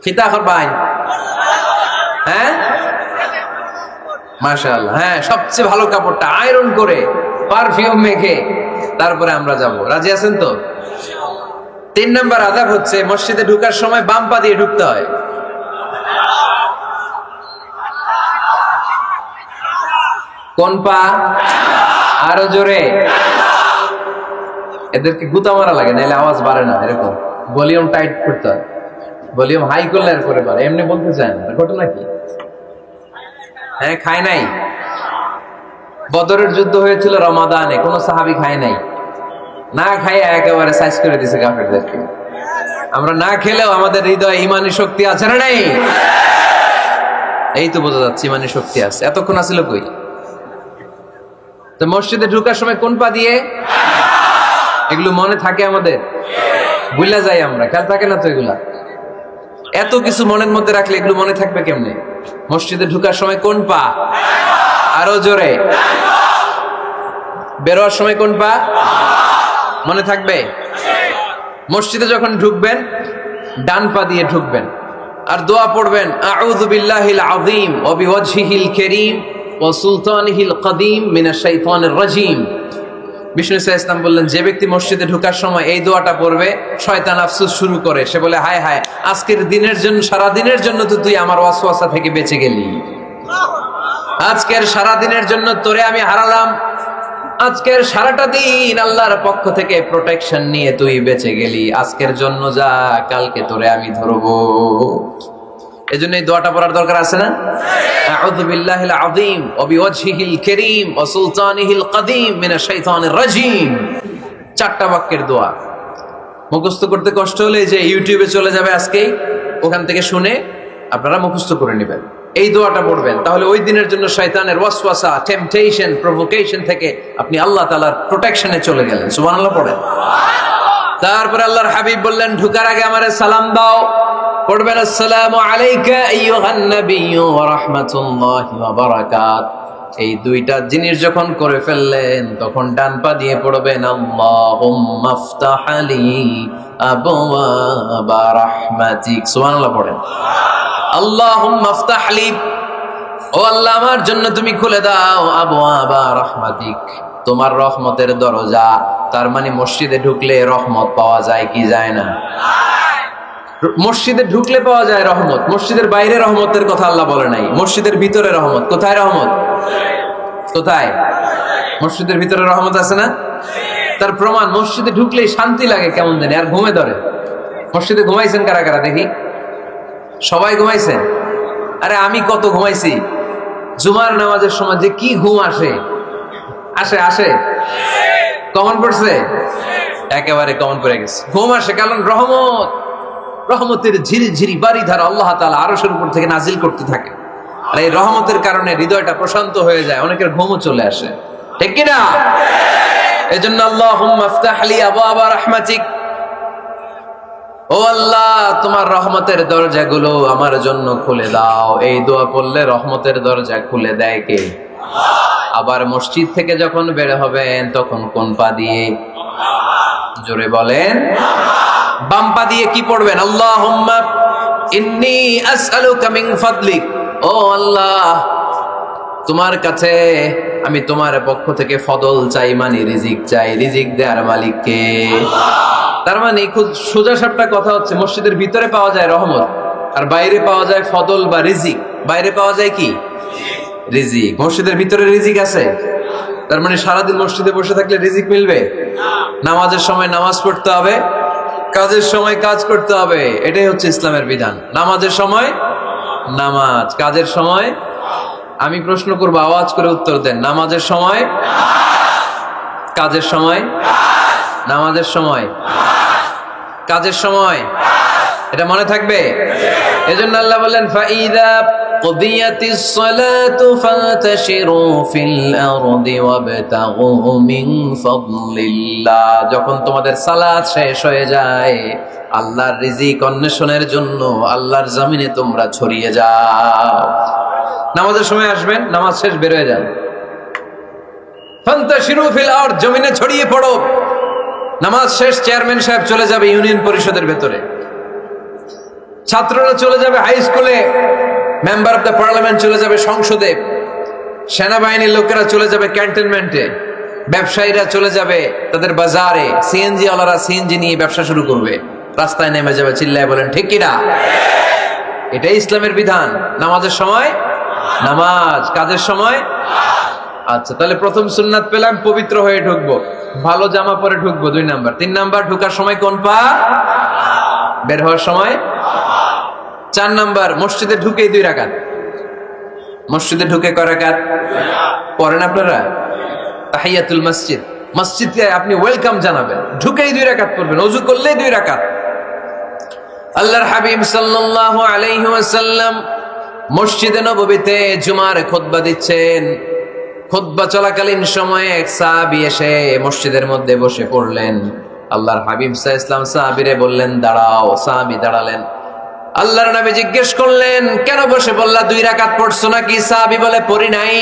ফিতা করবাই? হ্যাঁ, মাশাআল্লাহ। হ্যাঁ, সবচেয়ে ভালো কাপড়টা আয়রন করে পারফিউম মেখে তারপরে আমরা যাব। রাজি আছেন তো? 3 নম্বর আদব হচ্ছে মসজিদে ঢোকার সময় বাম পা দিয়ে ঢুকতে হয়। কোন পা? আরো জোরে। এদেরকে গুতা মারা লাগে, নাহলে আওয়াজ বাড়ে না। এরকম ভলিউম টাইট করতে হয়, ভলিউম হাই করলে এরপরে বাড়ে। এমনি বলতে চায় না। ঘটনা কি? হ্যাঁ, খায় নাই। বদরের যুদ্ধ হয়েছিল রমাদানে, কোন সাহাবী খায় নাই, না খাইয়া একেবারে সাইজ করে দিছে কাফেরদেরকে। আমরা না খেলেও আমাদের হৃদয়ে ইমানি শক্তি আছে না নাই? এই তো বোঝা যাচ্ছে ইমানি শক্তি আছে। এতক্ষণ আছিল কই? তো মসজিদে ঢোকার সময় কোন পা দিয়ে? এগুলো মনে থাকে আমাদের? ভুলে যাই আমরা, খেয়াল থাকে না তো এগুলা। এত কিছু মনের মধ্যে রাখলে এগুলো মনে থাকবে কেমনে? মসজিদে ঢোকার সময় কোন পা? আরো জোরে। বেরোয়ার সময় কোন পা? মনে থাকবে? মসজিদে যখন ঢুকবেন ডান পা দিয়ে ঢুকবেন, আর দোয়া পড়বেন, আউযু বিল্লাহিল আযীম ওয়া বিওয়াজহিল কারীম ওয়া সুলতানিহিল কদীম মিনাশ শাইতানির রাজীম। বিষ্ণু ইসা ইসলাম বললেন, যে ব্যক্তি মসজিদে ঢোকার সময় এই দোয়াটা পড়বে, শয়তান আফসোস শুরু করে, সে বলে, হায় হায়, আজকের দিনের জন্য, সারা দিনের জন্য তো তুই আমার ওয়াসওয়াসা থেকে বেঁচে গেলি, আজকের সারা দিনের জন্য তোরে আমি হারালাম, আজকের সারাটা দিন আল্লাহর পক্ষ থেকে প্রোটেকশন নিয়ে তুই বেঁচে গেলি, আজকের জন্য যা, কালকে তোরে আমি ধরবো। এজন্য এই দোয়াটা পড়ার দরকার আছে না? আউযু বিল্লাহিল আযীম ওয়া বিওয়াজহিল কারীম ওয়া সুলতানিহিল কাদীম মিনাশ শাইতানির রাজীম। চারটা বাক্যের দোয়া মুখস্থ করতে কষ্ট হলে যে ইউটিউবে চলে যাবে আজকেই, ওখান থেকে শুনে আপনারা মুখস্থ করে নেবেন, এই দোয়াটা পড়বেন, তাহলে ওই দিনের জন্য শয়তানের ওয়াসওয়াসা, টেম্পটেশন, প্রভোকেশন থেকে আপনি আল্লাহ তাআলার প্রোটেকশনে চলে গেলেন। সুবহানাল্লাহ পড়েন। তারপর আল্লাহর হাবিব বললেন, ঢোকার আগে আমারে সালাম দাও। পড়বেন, আসসালামু আলাইকা আইয়ুহান নাবিয়্যু ওয়া রাহমাতুল্লাহি ওয়া বারাকাত। এই দুইটা জিনিস যখন করে ফেললেন, তখন ডান পা দিয়ে পড়বেন, আল্লাহুম্মা ইফতাহ লি আবওয়াবা রাহমাতিক। সুবহানাল্লাহ পড়েন। আল্লাহুম্মা ইফতাহ লি, ও আল্লাহ আমার জন্য তুমি খুলে দাও, আবওয়াবা রাহমাতিক, তোমার রহমতের দরজা। তার মানে মসজিদে ঢুকলে রহমত পাওয়া যায় কি যায় না? মসজিদে ঢুকলে পাওয়া যায় রহমত, মসজিদের বাইরে রহমতের কথা আল্লাহ বলে নাই, মসজিদের ভিতরে রহমত। কোথায় রহমত? কোথায়? মসজিদের ভিতরে রহমত আছে না? তার প্রমাণ, মসজিদে ঢুকলেই শান্তি লাগে কেমন জানি, আর ঘুমে ধরে। মসজিদে ঘুমাইছেন কারা কারা দেখি? সবাই ঘুমাইছেন? আরে আমি কত ঘুমাইছি, জুমার নামাজের সময় যে কি ঘুম আসে, আসে আসে, কমন পড়ছে, একেবারে কমন পড়ে গেছে, ঘুম আসে, কারণ রহমত, রহমতের ঝিরি ঝিরি বাড়ি ধারা আল্লাহ তাআলা আরশের উপর থেকে নাজিল করতে থাকে, আর এই রহমতের কারণে হৃদয়টা প্রশান্ত হয়ে যায়, অনেকের ঘুমও চলে আসে, ঠিক কিনা? এজন্য আল্লাহুম্মা ইফতাহ লি আবওয়াবা রাহমাতিক, ও আল্লাহ তোমার রহমতের দরজাগুলো আমার জন্য খুলে দাও। এই দোয়া পড়লে রহমতের দরজা খুলে দেয় কে? আবার মসজিদ থেকে যখন বের হবেন তখন কোন পা দিয়ে? জোরে বলেন। বাম পা দিয়ে কি পড়বেন? আল্লাহুম্মা ইন্নী আসআলুকা মিন ফাদলিক, ও আল্লাহ তোমার কাছে আমি তোমার পক্ষ থেকে ফদল চাই, মানে রিজিক চাই, রিজিক দেওয়ার মালিক কে? তার মানে খুব সোজা সাপটা কথা হচ্ছে, মসজিদের ভিতরে পাওয়া যায় রহমত, আর বাইরে পাওয়া যায় ফদল বা রিজিক। বাইরে পাওয়া যায় কি? রিজিক। মসজিদের ভিতরে রিজিক আছে। তার মানে সারাদিন মসজিদে বসে থাকলে রিজিক মিলবে? নামাজের সময় নামাজ পড়তে হবে, কাজের সময় কাজ করতে হবে, এটাই হচ্ছে ইসলামের বিধান। নামাজের সময় নামাজ, কাজের সময়। আমি প্রশ্ন করবো, আওয়াজ করে উত্তর দেন। নামাজের সময়, কাজের সময়, নামাজের সময়, কাজের সময়, এটা মনে থাকবে। এজন্য আল্লাহ বললেন, ফাইদা কুদিয়াতিস সালাতু ফান্তাশিরু ফিল আরদি ওয়াবতাগু মিন ফাদলিল্লাহ। যখন তোমাদের সালাত শেষ হয়ে যায়, আল্লাহর রিজিক অন্বেষণের জন্য আল্লাহর জমিনে তোমরা ছড়িয়ে যাও। নামাজের সময় আসবেন, নামাজ শেষ বের হয়ে যান, ফান্তাশিরু ফিল আরদ, জমিনে ছড়িয়ে পড়ো। নামাজ শেষ, চেয়ারম্যান সাহেব চলে যাবে ইউনিয়ন পরিষদের ভেতরে, ছাত্ররা চলে যাবে হাই স্কুলে, মেম্বার অফ দ্য পার্লামেন্ট চলে যাবে সংসদে, সেনাবাহিনীর লোকেরা চলে যাবে ক্যান্টনমেন্টে, ব্যবসায়ীরা চলে যাবে তাদের বাজারে, সিএনজি ওয়ালারা সিএনজি নিয়ে ব্যবসা শুরু করবে, রাস্তায় নেমে যাবে, চিল্লায় বলেন ঠিক কিনা? এটাই ইসলামের বিধান। নামাজের সময় নামাজ, কাজের সময়। আচ্ছা, তাহলে প্রথম সুন্নাত পেলাম, পবিত্র হয়ে ঢুকবো, ভালো জামা পরে ঢুকবো, 2 নাম্বার। 3 নাম্বার, ঢুকার সময় কোন পা, বের হওয়ার সময়। 4 নাম্বার, মসজিদে ঢুকে 2 রাকাত। মসজিদে ঢুকে কয় রাকাত পড়েন আপনারা? তাহিয়াতুল মসজিদ, মসজিদে আপনি ওয়েলকাম জানাবেন, ঢুকেই 2 রাকাত পড়বেন, ওযু করলেই 2 রাকাত। আল্লাহর হাবিব সাল্লাল্লাহু আলাইহি ওয়াসাল্লাম মসজিদে নববীতে জুমার খুতবা দিচ্ছেন। খুতবা চলাকালীন সময়ে এক সাহাবী এসে মসজিদের মধ্যে বসে পড়লেন। আল্লাহর হাবিব সাল্লাল্লাহু আলাইহি ওয়াসাল্লাম সাহাবীরে বললেন, দাঁড়াও। সাহাবী দাঁড়ালেন। আল্লাহর নবী জিজ্ঞেস করলেন, কেন বসে বললা? 2 রাকাত পড়ছো নাকি? সাহাবী বলে, পড়ি নাই।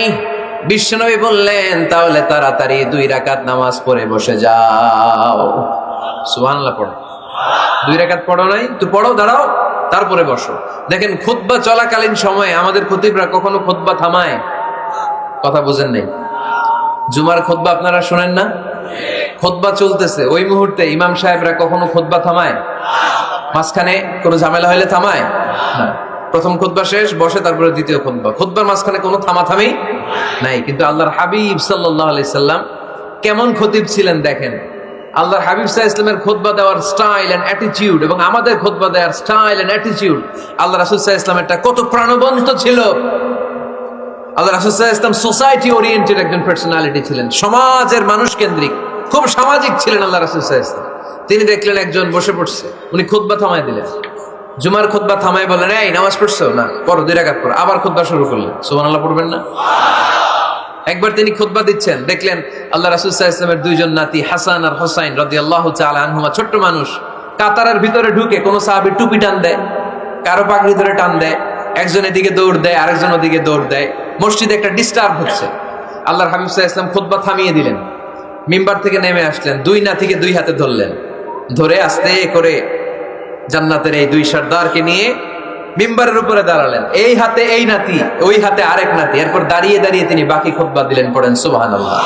বিশ্বনবী বললেন, তাহলে তাড়াতাড়ি 2 রাকাত নামাজ পড়ে বসে যাও। সুবহানাল্লাহ পড়ো। 2 রাকাত পড়ো নাই তো পড়ো, দাঁড়াও, তারপরে বসো। দেখেন, খুতবা চলাকালীন সময়ে আমাদের খতিবরা কখনো খুতবা থামায়? কথা বুঝেন নাই? জুমার খুতবা আপনারা শোনেন না? খুতবা চলতেছে, ওই মুহূর্তে ইমাম সাহেবরা কখনো খুতবা থামায়? মাঝখানে কোনো ঝামেলা হলে থামায় না। প্রথম খুতবা শেষ, বসে, তারপরে দ্বিতীয় খুতবা। খুতবার মাঝখানে কোনো থামাথামি নাই। কিন্তু আল্লাহর হাবিব সাল্লাল্লাহু আলাইহি সাল্লাম কেমন খতিব ছিলেন দেখেন। আল্লাহর হাবিব সাল্লাল্লাহু আলাইহি ওয়াসাল্লামের খুতবা দেওয়ার স্টাইল এন্ড অ্যাটিটিউড এবং আমাদের খুতবা দেওয়ার স্টাইল এন্ড অ্যাটিটিউড, আল্লাহ রাসূল সাল্লাল্লাহু আলাইহি ওয়াসাল্লামেরটা কত প্রাণবন্ত ছিল। আল্লাহ রাসূল সাল্লাল্লাহু আলাইহি ওয়াসাল্লাম সোসাইটি ওরিয়েন্টেড একজন পার্সোনালিটি ছিলেন, সমাজের মানুষ কেন্দ্রিক, খুব সামাজিক ছিলেন আল্লাহ রাসূল সাল্লাল্লাহু আলাইহি ওয়াসাল্লাম। তিনি দেখলেন একজন বসে পড়ছে, উনি খুতবা থামায় দিলেন। জুমার খুতবা থামায় বললেন, এই নামাজ পড়ছো না, পড়ো, 2 রাকাত পড়ো। আবার খুতবা শুরু করলেন। সুবহানাল্লাহ পড়বেন না? একবার তিনি খুতবা দিচ্ছেন, দেখলেন আল্লাহ রাসূল সাল্লাল্লাহু আলাইহি ওয়াসাল্লামের 2 জন নাতি হাসান আর হুসাইন রাদিয়াল্লাহু তাআলা আনহুমা, ছোট্ট মানুষ, কাতারের ভিতরে ঢুকে কোন সাহাবী টুপি টান দেয়, কারো পাগড়ি ধরে টান দেয়, একজন এদিকে দৌড় দেয়, আরেকজন ওদিকে দৌড় দেয়। মসজিদে একটা ডিস্টার্ব হচ্ছে। আল্লাহর হাবিব সাল্লাল্লাহু আলাইহি ওয়াসাল্লাম খুতবা থামিয়ে দিলেন, মিম্বার থেকে নেমে আসলেন, 2 নাতিকে 2 হাতে ধরলেন, ধরে আস্তে করে জান্নাতের এই 2 সর্দারকে নিয়ে মিম্বারের উপরে দাঁড়ালেন। এই হাতে এই নাতি, ওই হাতে আরেক নাতি। এরপর দাঁড়িয়ে দাঁড়িয়ে তিনি বাকি খুতবা দিলেন। পড়েন সুবহানাল্লাহ।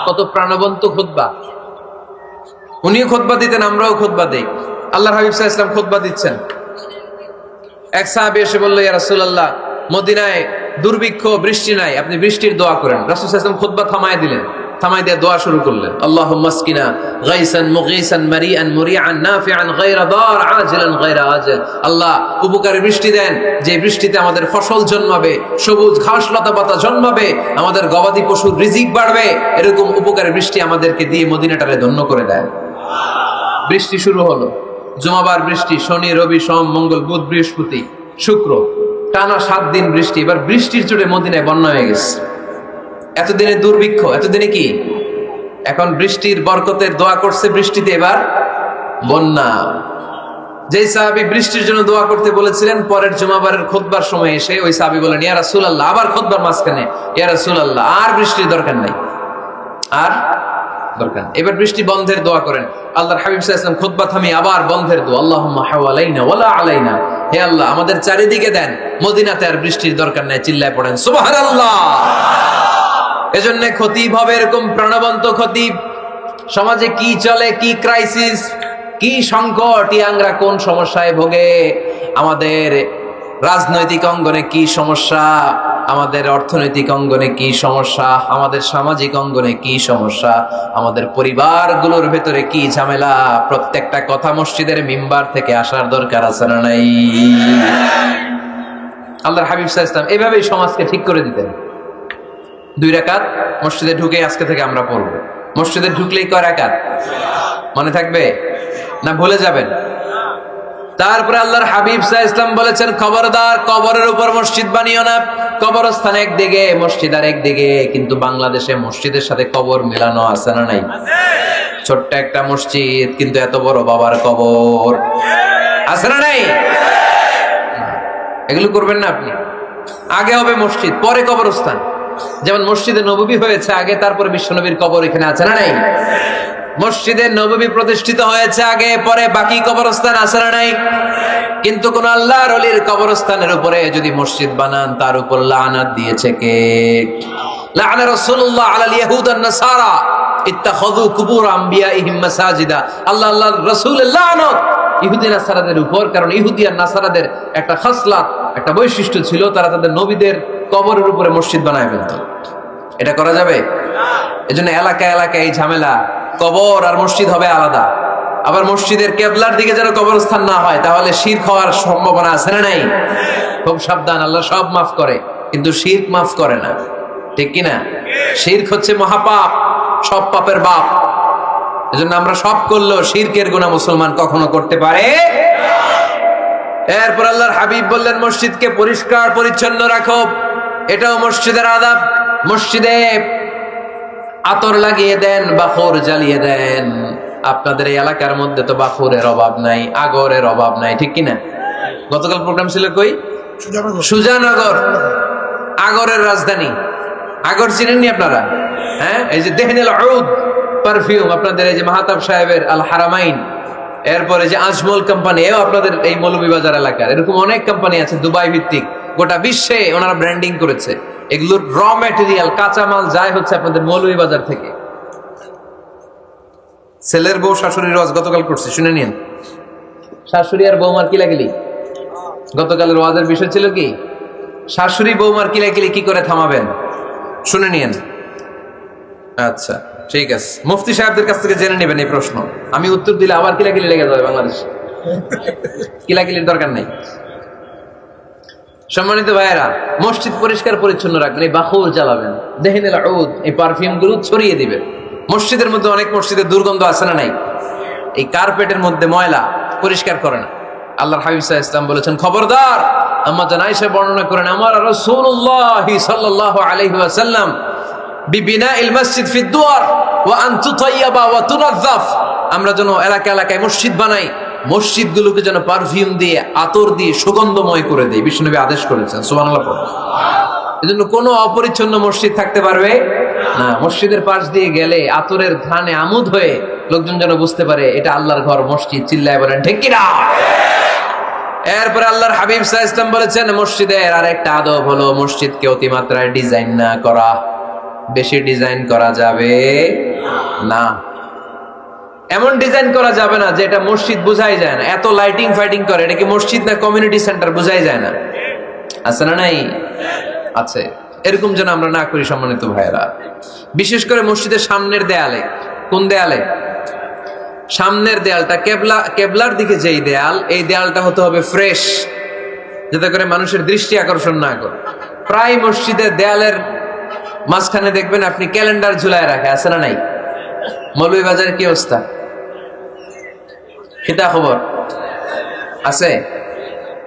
কত প্রাণবন্ত খুতবা। উনিও খুতবা দিতেন, আমরাও খুতবা দেই। আল্লাহর হাবিব সাল্লাল্লাহু আলাইহি ওয়াসাল্লাম খুতবা দিচ্ছেন, এক সাহাবী এসে বলল, ইয়া রাসূলুল্লাহ, মদিনায় দুর্ভিক্ষ, বৃষ্টি নাই, আপনি বৃষ্টির দোয়া করেন। রাসূল সাল্লাল্লাহু আলাইহি ওয়াসাল্লাম খুতবা থামায় দিলেন, থামাই দিয়ে দোয়া শুরু করলেন, আল্লাহুম্মা আসকিনা গাইসান মুগীসান মারিআন মুরিআন নাফিআন গায়রা দার আজিলান গায়রা আজিল। আল্লাহ, উপকারী বৃষ্টি দেন, যে বৃষ্টিতে আমাদের ফসল জন্মাবে, সবুজ ঘাস লতা পাতা জন্মাবে, আমাদের গবাদি পশুর রিজিক বাড়বে, এরকম উপকারী বৃষ্টি আমাদেরকে দিয়ে মদিনাটারে ধন্য করে দেন। বৃষ্টি শুরু হলো, জুমাবার বৃষ্টি, শনি রবি সোম মঙ্গল বুধ বৃহস্পতি শুক্র, টানা 7 দিন বৃষ্টি। এবার বৃষ্টির জোরে মদিনায় বন্যা হয়ে গেছে। এতদিনে দুর্ভিক্ষ, এতদিনে কি? এখন বৃষ্টির বরকতের দোয়া করছে, বৃষ্টিতে এবার বন্যা। যেই সাহাবী বৃষ্টির জন্য দোয়া করতে বলেছিলেন, পরের জুমাবারের খুতবার সময় এসে ওই সাহাবী বলেন, ইয়া রাসূলুল্লাহ, আবার খুতবার মাঝখানে, ইয়া রাসূলুল্লাহ, আর বৃষ্টির দরকার নাই, আর দরকার নেই, এবার বৃষ্টি বন্ধের দোয়া করেন। আল্লাহর হাবিব সাল্লাল্লাহু আলাইহি ওয়াসাল্লাম খুতবা থামিয়ে আবার বন্ধের দোয়া, আল্লাহুম্মা হাওয়ালাইনা ওয়ালা আলাইনা, হে আল্লাহ আমাদের চারিদিকে দেন, মদিনাতে আর বৃষ্টির দরকার নাই। চিল্লায় পড়েন সুবহানাল্লাহ। এজন্য খতিব হবে এরকম প্রাণবন্ত খতিব। সমাজে কি চলে, কি ক্রাইসিস, কি সংকট, ইয়াংরা কোন সমস্যায় ভোগে, আমাদের রাজনৈতিক অঙ্গনে কি সমস্যা, আমাদের অর্থনৈতিক অঙ্গনে কি সমস্যা, আমাদের সামাজিক অঙ্গনে কি সমস্যা, আমাদের পরিবারগুলোর ভেতরে কি ঝামেলা, প্রত্যেকটা কথা মসজিদের মিম্বার থেকে আসার দরকার আছে না নাই? আল্লাহর হাবিব সাল্লাল্লাহু আলাইহি ওয়াসাল্লাম এভাবেই সমাজকে ঠিক করে দিতেন। 2 রাকাত মসজিদে ঢুকে আজকে থেকে আমরা পড়ব। মসজিদে ঢুকলেই কয় রাকাত মনে থাকবে না ভুলে যাবেন? তারপরে আল্লাহর হাবিব সাল্লাল্লাহু আলাইহি ওয়াসাল্লাম বলেছেন, খবরদার কবরের উপর মসজিদ বানিও না। কবরস্থান একদিকে, মসজিদ আর একদিকে। কিন্তু বাংলাদেশে মসজিদের সাথে কবর মেলানো আছে না নাই? ছোট্ট একটা মসজিদ, কিন্তু এত বড় বাবার কবর আছে না নাই? এগুলো করবেন না আপনি। আগে হবে মসজিদ, পরে কবরস্থান। যেমন মসজিদে নববী হয়েছে আগে, তারপরে বিশ্বনবীর কবর এখানে আছে না নাই? মসজিদে নববী প্রতিষ্ঠিত হয়েছে আগে, পরে বাকি কবরস্থান আছে না নাই? কিন্তু কোন আল্লাহর ওলির কবরস্থানের উপরে যদি মসজিদ বানান, তার উপর লানাত দিয়েছে কে? লাআনা রাসূলুল্লাহ আলাল ইয়াহুদ ওয়ান নাসারা ইত্তাখাযু কুবুর আমবিয়াইহিম মাসাজিদা। আল্লাহর রাসূলের লানত ইহুদি নাসারাদের উপর, কারণ ইহুদি আর নাসারাদের একটা খাসলাত, একটা বৈশিষ্ট্য ছিল, তারা তাদের নবীদের কবরের উপরে মসজিদ বানায় ফেলত। এটা করা যাবে? এজন্য এলাকায় এলাকায় এই ঝামেলা, কবর আর মসজিদ হবে আলাদা। আবার মসজিদের কেবলার দিকে যেন কবরস্থান না হয়, তাহলে শিরক হওয়ার সম্ভাবনা আছে না নাই? খুব সাবধান। আল্লাহ সব মাফ করে, কিন্তু শিরক মাফ করে না, ঠিক কিনা? শিরক হচ্ছে মহাপাপ, সব পাপের বাপ। এজন্য আমরা সব করলেও শিরকের গুনাহ মুসলমান কখনো করতে পারে। এরপর আল্লাহর হাবিব বললেন, মসজিদকে পরিষ্কার পরিচ্ছন্ন রাখো, এটাও মসজিদের আদাব। মসজিদে আতর লাগিয়ে দেন, বাখর জ্বালিয়ে দেন। আপনাদের এই এলাকার মধ্যে তো বাখরের অভাব নাই, আগরের অভাব নাই, ঠিক কিনা? গতকাল প্রোগ্রাম ছিল কই? সুজানগর, আগরের রাজধানী। আগর চিনেননি আপনারা? হ্যাঁ, এই যে দেহনেল উদ পারফিউম, আপনাদের এই যে মাহতাব সাহেবের আল হারামাইন, এরপরে যে আজমল কোম্পানি, এও আপনাদের এই মৌলভীবাজার এলাকার। এরকম অনেক কোম্পানি আছে দুবাই ভিত্তিক, গোটা বিশ্বে ওনারা ব্র্যান্ডিং করেছে। এগুলোর র ম্যাটেরিয়াল কাঁচামাল যায় হচ্ছে আপনাদের মৌলভীবাজার থেকে। ছেলের বউ শাশুড়ির ওয়াজ গতকাল করছে, শুনে নিন। শাশুড়ি আর বৌমার কিলাকিলি, গতকালের ওয়াজের বিষয় ছিল কি শাশুড়ি বৌমার কিলাকিলি কি করে থামাবেন, শুনে নিন। আচ্ছা ঠিক আছে, মুফতি সাহেবদের কাছ থেকে জেনে নেবেন এই প্রশ্ন। আমি উত্তর দিলে আবার কিলাকিলি লেগে যাবে বাংলাদেশ, কিলাকিলির দরকার নেই। সম্মানিত ভাইয়েরা, মসজিদ পরিষ্কার পরিচ্ছন্ন রাখবেন, এই বাখুর জ্বালাবেন, দেহিনেল উদ, এই পারফিউম গুলো ছড়িয়ে দিবেন। মসজিদের মধ্যে অনেক মসজিদের দুর্গন্ধ আছে না নাই? এই কার্পেটের মধ্যে ময়লা, পরিষ্কার করে না। আল্লাহর হাবিব সাল্লাল্লাহু আলাইহি ওয়াসাল্লাম বলেছেন, খবরদার। আম্মা জান আয়েশা বর্ণনা করেন, আমার রাসূলুল্লাহ সাল্লাল্লাহু আলাইহি ওয়াসাল্লাম বিবিনাইল মসজিদ ফি দুয়ার ওয়া আন তুতাইয়াবা ওয়া তুনাযাফ, আমরা যেন এলাকা এলাকায় মসজিদ বানাই, মসজিদগুলোকে যেন পারফিউম দিয়ে, আতর দিয়ে সুগন্ধময় করে দেয়, বিশ্বনবী আদেশ করেছেন। সুবহানাল্লাহ। এজন্য কোনো অপরিচ্ছন্ন মসজিদ থাকতে পারবে না। মসজিদের পাশ দিয়ে গেলে আতরের ঘ্রাণে আমোদ হয়ে লোকজন যেন বুঝতে পারে এটা আল্লাহর ঘর, মসজিদ। চিল্লায় বলেন ঠিক কিনা? এরপরে আল্লাহর হাবিব সাল্লাল্লাহু আলাইহি ওয়াসাল্লাম বলেছেন, মসজিদের আরেকটা আদব হলো মসজিদকে অতিমাত্রায় ডিজাইন না করা। বেশি ডিজাইন করা যাবে না। এমন ডিজাইন করা যাবে না যে এটা মসজিদ বোঝাই যায় না। এত লাইটিং ফাইটিং করে, এটা কি মসজিদ না কমিউনিটি সেন্টার বোঝাই যায় না। আছে না নাই? আছে। এরকম যেন আমরা না করি সম্মানিত ভাইয়েরা। বিশেষ করে মসজিদের সামনের দেয়ালে। কোন দেয়ালে? সামনের দেয়ালটা, কেবলার দিকে যেই দেয়াল, এই দেয়ালটা হতে হবে ফ্রেশ, যাতে করে মানুষের দৃষ্টি আকর্ষণ না করে। প্রায় মসজিদের দেয়ালের মাঝখানে দেখবেন আপনি ক্যালেন্ডার ঝুলায় রাখে, আছে না নাই? মৌলভীবাজারের কি অবস্থা? কিতা খবর আছে?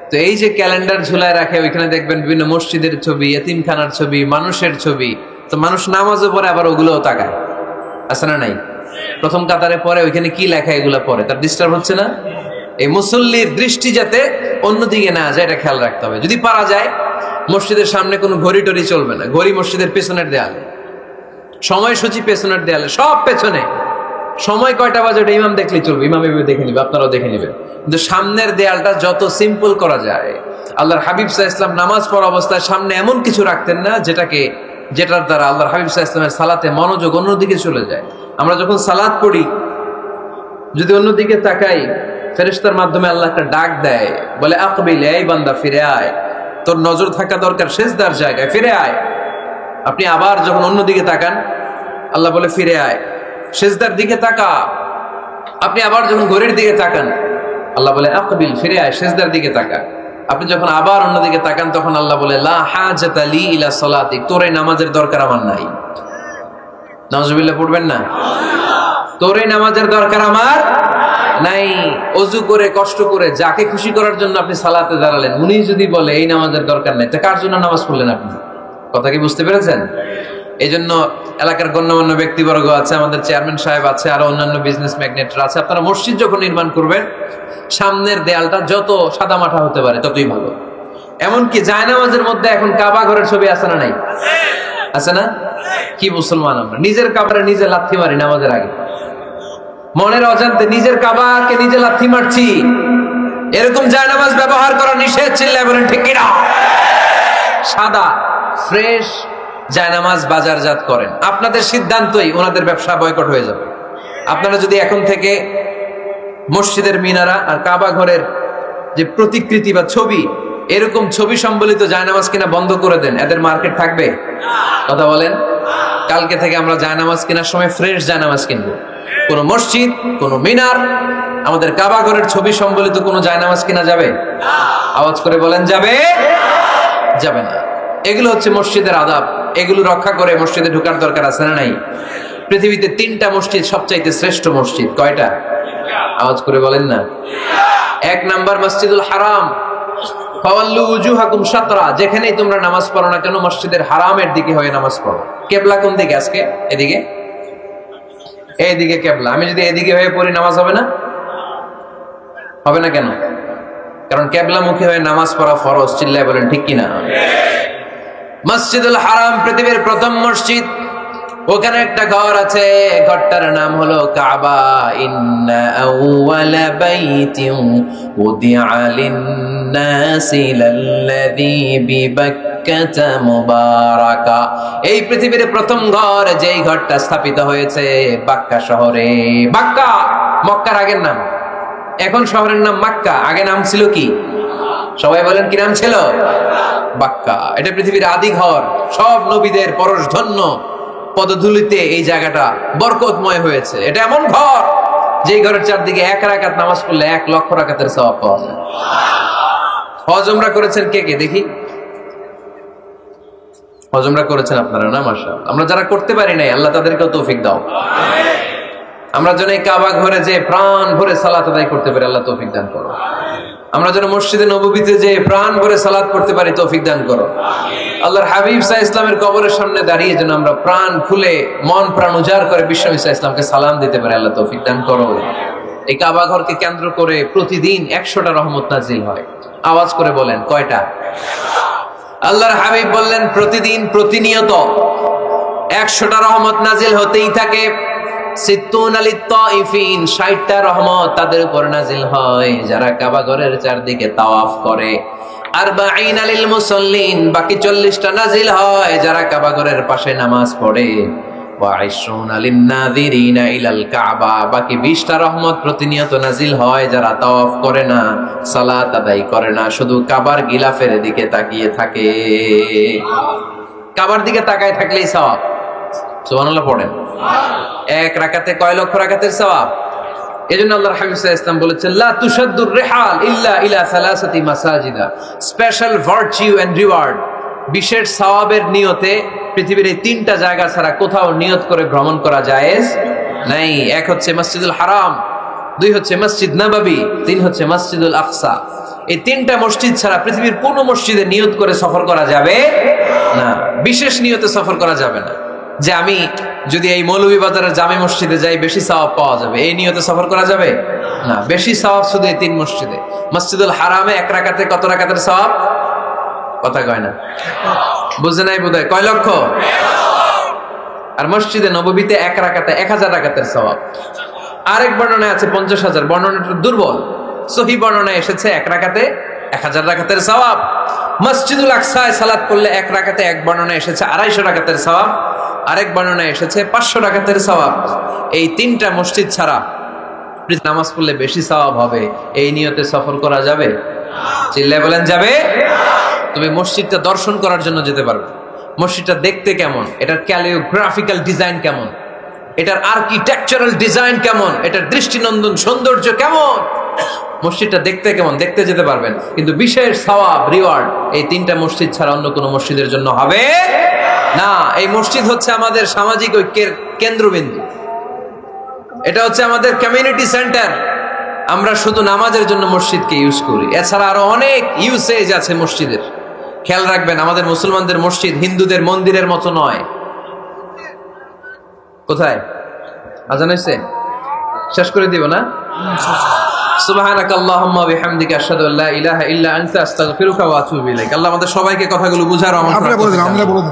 তো এই যে ক্যালেন্ডার ঝুলায় রাখে, ওইখানে দেখবেন বিভিন্ন মসজিদের ছবি, এতিমখানার ছবি, মানুষের ছবি। তো মানুষ নামাজও পড়ে, আবার ওগুলোও তাকায়, আছে না নাই? প্রথম কাতারে পরে ওইখানে কি লেখা, এগুলো পরে, তার ডিস্টার্ব হচ্ছে না? এই মুসল্লির দৃষ্টি যাতে অন্যদিকে না যায়, এটা খেয়াল রাখতে হবে। যদি পারা যায়, মসজিদের সামনে কোনো ঘড়ি টড়ি চলবে না। ঘড়ি মসজিদের পেছনের দেয়ালে, সময়সূচি পেছনের দেয়ালে, সব পেছনে। সময় কয়টা বাজে ওটা ইমাম দেখলেই চলবে, ইমাম এভাবে দেখে নিবে, আপনারাও দেখে নিবেন। কিন্তু সামনের দেয়ালটা যত সিম্পল করা যায়। আল্লাহর হাবিব সাল্লাল্লাহু আলাইহি ওয়াসাল্লাম নামাজ পড়া অবস্থায় সামনে এমন কিছু রাখতেন না যেটার দ্বারা আল্লাহর হাবিব সাল্লাল্লাহু আলাইহি ওয়াসাল্লামের সালাতে মনোযোগ অন্যদিকে চলে যায়। আমরা যখন সালাত পড়ি, যদি অন্যদিকে তাকাই, ফেরেশতার মাধ্যমে আল্লাহ একটা ডাক দেয়, বলে আকবিল, এই বান্দা ফিরে আয়, তোর নজর থাকা দরকার সিজদার জায়গায়, ফিরে আয়। আপনি আবার যখন অন্যদিকে তাকান, আল্লাহ বলে ফিরে আয়, সিজদার দিকে তাকা। আপনি আবার যখন ঘড়ির দিকে তাকান, আল্লাহ বলে আকবিল, ফিরে আয়, সিজদার দিকে তাকা। আপনি যখন আবার অন্যদিকে তাকান, তখন আল্লাহ বলে লা হাজাতা লি ইলা সালাতি, তোর এই নামাজের দরকার আমার নাই। নাউজুবিল্লাহ পড়বেন না? তোর এই নামাজের দরকার আমার নাই। অজু করে কষ্ট করে যাকে খুশি করার জন্য আপনি সালাতে দাঁড়ালেন, উনি যদি বলে এই নামাজের দরকার নাই, তা কার জন্য নামাজ পড়লেন আপনি? কথা কি বুঝতে পেরেছেন? এই জন্য এলাকার গণ্যমান্য ব্যক্তিবর্গ আছে, আমাদের চেয়ারম্যান সাহেব আছে, আরো অন্যান্য বিজনেস ম্যাগনেটরা আছে, আপনারা মসজিদ যখন নির্মাণ করবেন, সামনের দেয়ালটা যত সাদামাটা হতে পারে ততই ভালো। এমনকি জায়নামাজের মধ্যে এখন কাবা ঘরের ছবি আছে না নাই? আছে না? কি মুসলমান আমরা, নিজের কাবারে নিজে লাথি মারি নামাজের আগে, মনের অজান্তে নিজের কাবাকে নিজে লাথি মারছি। এরকম জায়নামাজ ব্যবহার করা নিষেধ। চিল্লায় বলেন ঠিক কিনা? সাদা ফ্রেশ জায়নামাজ বাজারজাত করেন, আপনাদের সিদ্ধান্তই ওনাদের ব্যবসা বয়কট হয়ে যাবে। আপনারা যদি এখন থেকে মসজিদের মিনারা আর কাবা ঘরের যে প্রতিকৃতি বা ছবি, এরকম ছবি সম্বলিত জায়নামাজ কিনা বন্ধ করে দেন, এদের মার্কেট থাকবে? কথা বলেন। কালকে থেকে আমরা জায়নামাজ কেনার সময় ফ্রেশ জায়নামাজ কিনবো। কোন মসজিদ, কোন মিনার, আমাদের কাবা ঘরের ছবি সম্বলিত কোন জায়নামাজ কিনা যাবে? আওয়াজ করে বলেন, যাবে? যাবে না। এগুলো হচ্ছে মসজিদের আদাব, এগুলো রক্ষা করে মসজিদে ঢোকার দরকার আছে না নাই? পৃথিবীতে 3টা মসজিদ সবচাইতে শ্রেষ্ঠ মসজিদ। কয়টা? আওয়াজ করে বলেন না। 1 নাম্বার মসজিদুল হারাম, ফাওয়াল্লু উজুহাকুম শাতরা, যেখানেই তোমরা নামাজ পড়ো না কেন মসজিদের হারামের দিকে হয়ে নামাজ পড়ো। কিবলা কোন দিকে আজকে? এদিকে, এইদিকে কিবলা। আমি যদি এদিকে হয়ে পড়ি, নামাজ হবে না? হবে না কেন? কারণ কিবলামুখী হয়ে নামাজ পড়া ফরজ। চিল্লায় বলেন ঠিক কিনা? মসজিদুল হারাম পৃথিবীর প্রথম মসজিদ। ওখানে একটা ঘর আছে, ঘরটার নাম হলো কাবা। ইন্না আউওয়ালা বাইতিন উদিআ লিন-নাসি লাল্লাযী বিবাক্কাতা মুবারাকা। এই পৃথিবীর প্রথম ঘর, যেই ঘরটা স্থাপিত হয়েছে বাক্কা শহরে। বাক্কা মক্কার আগের নাম, এখন শহরের নাম মক্কা, আগে নাম ছিল কি? সবাই বলেন কি নাম ছিল? বাক্কা। এটা পৃথিবীর আদি ঘর, সব নবীদের পরশধন্য পদধূলিতে এই জায়গাটা বরকতময় হয়েছে। এটা এমন ঘর যে ঘরের চারদিকে 1 রাকাত নামাজ পড়লে 1 লক্ষ রাকাতের সওয়াব পাওয়া যায়। হজ উমরা করেছেন কে কে দেখি? হজ উমরা করেছেন আপনারা না? মাশাআল্লাহ। আমরা যারা করতে পারি নাই, আল্লাহ তাদেরকেও তৌফিক দাও। আমরা যেন এই কাবা ঘরে যে প্রাণ ভরে সালাত আদায় করতে পারি, আল্লাহ তৌফিক দান করো। আমরা যেন মসজিদে নববীতে যে প্রাণ ভরে সালাত করতে পারি, তৌফিক দান করো। আল্লাহর হাবিব সাল্লাল্লাহু আলাইহি ইসলামের কবরের সামনে দাঁড়িয়ে যেন আমরা প্রাণ খুলে মন প্রাণ উজাড় করে বিশ্ব নবী সাল্লাল্লাহু আলাইহি ইসলামকে সালাম দিতে পারি, আল্লাহ তৌফিক দান করো। এই কাবা ঘরকে কেন্দ্র করে প্রতিদিন 100টা রহমত নাজিল হয়। আওয়াজ করে বলেন কয়টা? আল্লাহর হাবিব বললেন প্রতিদিন প্রতিনিয়ত 100টা রহমত নাজিল হতেই থাকে। 60টা রহমত তাদের উপর নাজিল হয় যারা কাবা ঘরের চারদিকে তাওয়াফ করে। 40 লিল মুসাল্লিন, বাকি 40টা নাজিল হয় যারা কাবা ঘরের পাশে নামাজ পড়ে। 20 লিন নাযিরিনা ইলাল কাবা, বাকি 20টা রহমত প্রতিনিয়ত নাজিল হয় যারা তাওয়াফ করে না, সালাত আদায় করে না, শুধু কাবার গিলাফের দিকে তাকিয়ে থাকে। কাবার দিকে তাকায় থাকলেই সওয়াব। সুবহানাল্লাহ পড়েন। 1 রাকাতে কয় লক্ষ রাকাতের সওয়াব? এজন্য আল্লাহর হাবিব সাল্লাল্লাহু আলাইহি ওয়াসাল্লাম বলেছেন, লা তুশাদ্দুর রিহাল ইল্লা ইলা সালাসাতি মাসাজিদা। স্পেশাল ভার্চু এন্ড রিওয়ার্ড, বিশেষ সওয়াবের নিয়তে পৃথিবীর এই 3টা জায়গা ছাড়া কোথাও নিয়ত করে ভ্রমণ করা জায়েজ নাই। 1 হচ্ছে মসজিদুল হারাম, 2 হচ্ছে মসজিদ নববী, 3 হচ্ছে মসজিদুল আকসা। এই 3টা মসজিদ ছাড়া পৃথিবীর কোন মসজিদে নিয়ত করে সফর করা যাবে না। বিশেষ নিয়তে সফর করা যাবে না, যে আমি যদি এই মৌলভীবাজারের জামে মসজিদে যাই বেশি সওয়াব পাওয়া যাবে, এই নিয়তে সফর করা যাবে না। বেশি সওয়াব শুধু এই 3 মসজিদে। মসজিদুল হারামে 1 রাকাতে কত রাকাতের সওয়াব? কথা কয় না, বুঝে নাই বোধহয়। কয় লক্ষ? আর মসজিদে নববীতে 1 রাকাতে 1000 রাকাতের সওয়াব। আরেক বর্ণনায় আছে 50,000, বর্ণনাটা দুর্বল। সহিহ বর্ণনায় এসেছে 1 রাকাতে 1000 রাকাতের সওয়াব। মসজিদুল আকসায় সালাত করলে 1 রাকাতে, এক বর্ণনায় এসেছে 250 রাকাতের সওয়াব, আরেক বর্ণনায় এসেছে 500 রাকাতের সওয়াব। এই 3টা মসজিদ ছাড়া নামাজ পড়লে বেশি সওয়াব হবে, এই নিয়তে সফর করা যাবে? চিল্লায় বলেন যাবে। তুমি মসজিদটা দর্শন করার জন্য যেতে পারবে। মসজিদটা দেখতে কেমন, এটার ক্যালিওগ্রাফিক্যাল ডিজাইন কেমন, এটার আর্কিটেকচারাল ডিজাইন কেমন, এটার দৃষ্টিনন্দন সৌন্দর্য কেমন, মসজিদটা দেখতে কেমন, দেখতে যেতে পারবেন। কিন্তু বিশেষ সওয়াব রিওয়ার্ড এই 3টা মসজিদ ছাড়া অন্য কোনো মসজিদের জন্য হবে না। এই মসজিদ হচ্ছে আমাদের সামাজিক ঐক্যের কেন্দ্রবিন্দু, এটা হচ্ছে আমাদের কমিউনিটি সেন্টার। আমরা শুধু নামাজের জন্য মসজিদকে ইউজ করি, এছাড়া আরো অনেক ইউসেজ আছে মসজিদের। খেয়াল রাখবেন, আমাদের মুসলমানদের মসজিদ হিন্দুদের মন্দিরের মতো নয়। কোথায় আজান হইছে? শেষ করে দিব না? সুবহানাকাল্লাহুম্মা বিহামদিকা আশহাদু আল্লা ইলাহা ইল্লা আনতা আস্তাগফিরুকা ওয়া আতুবু ইলাইক। আল্লাহ আমাদের সবাইকে কথাগুলো বুঝার আমল করুন।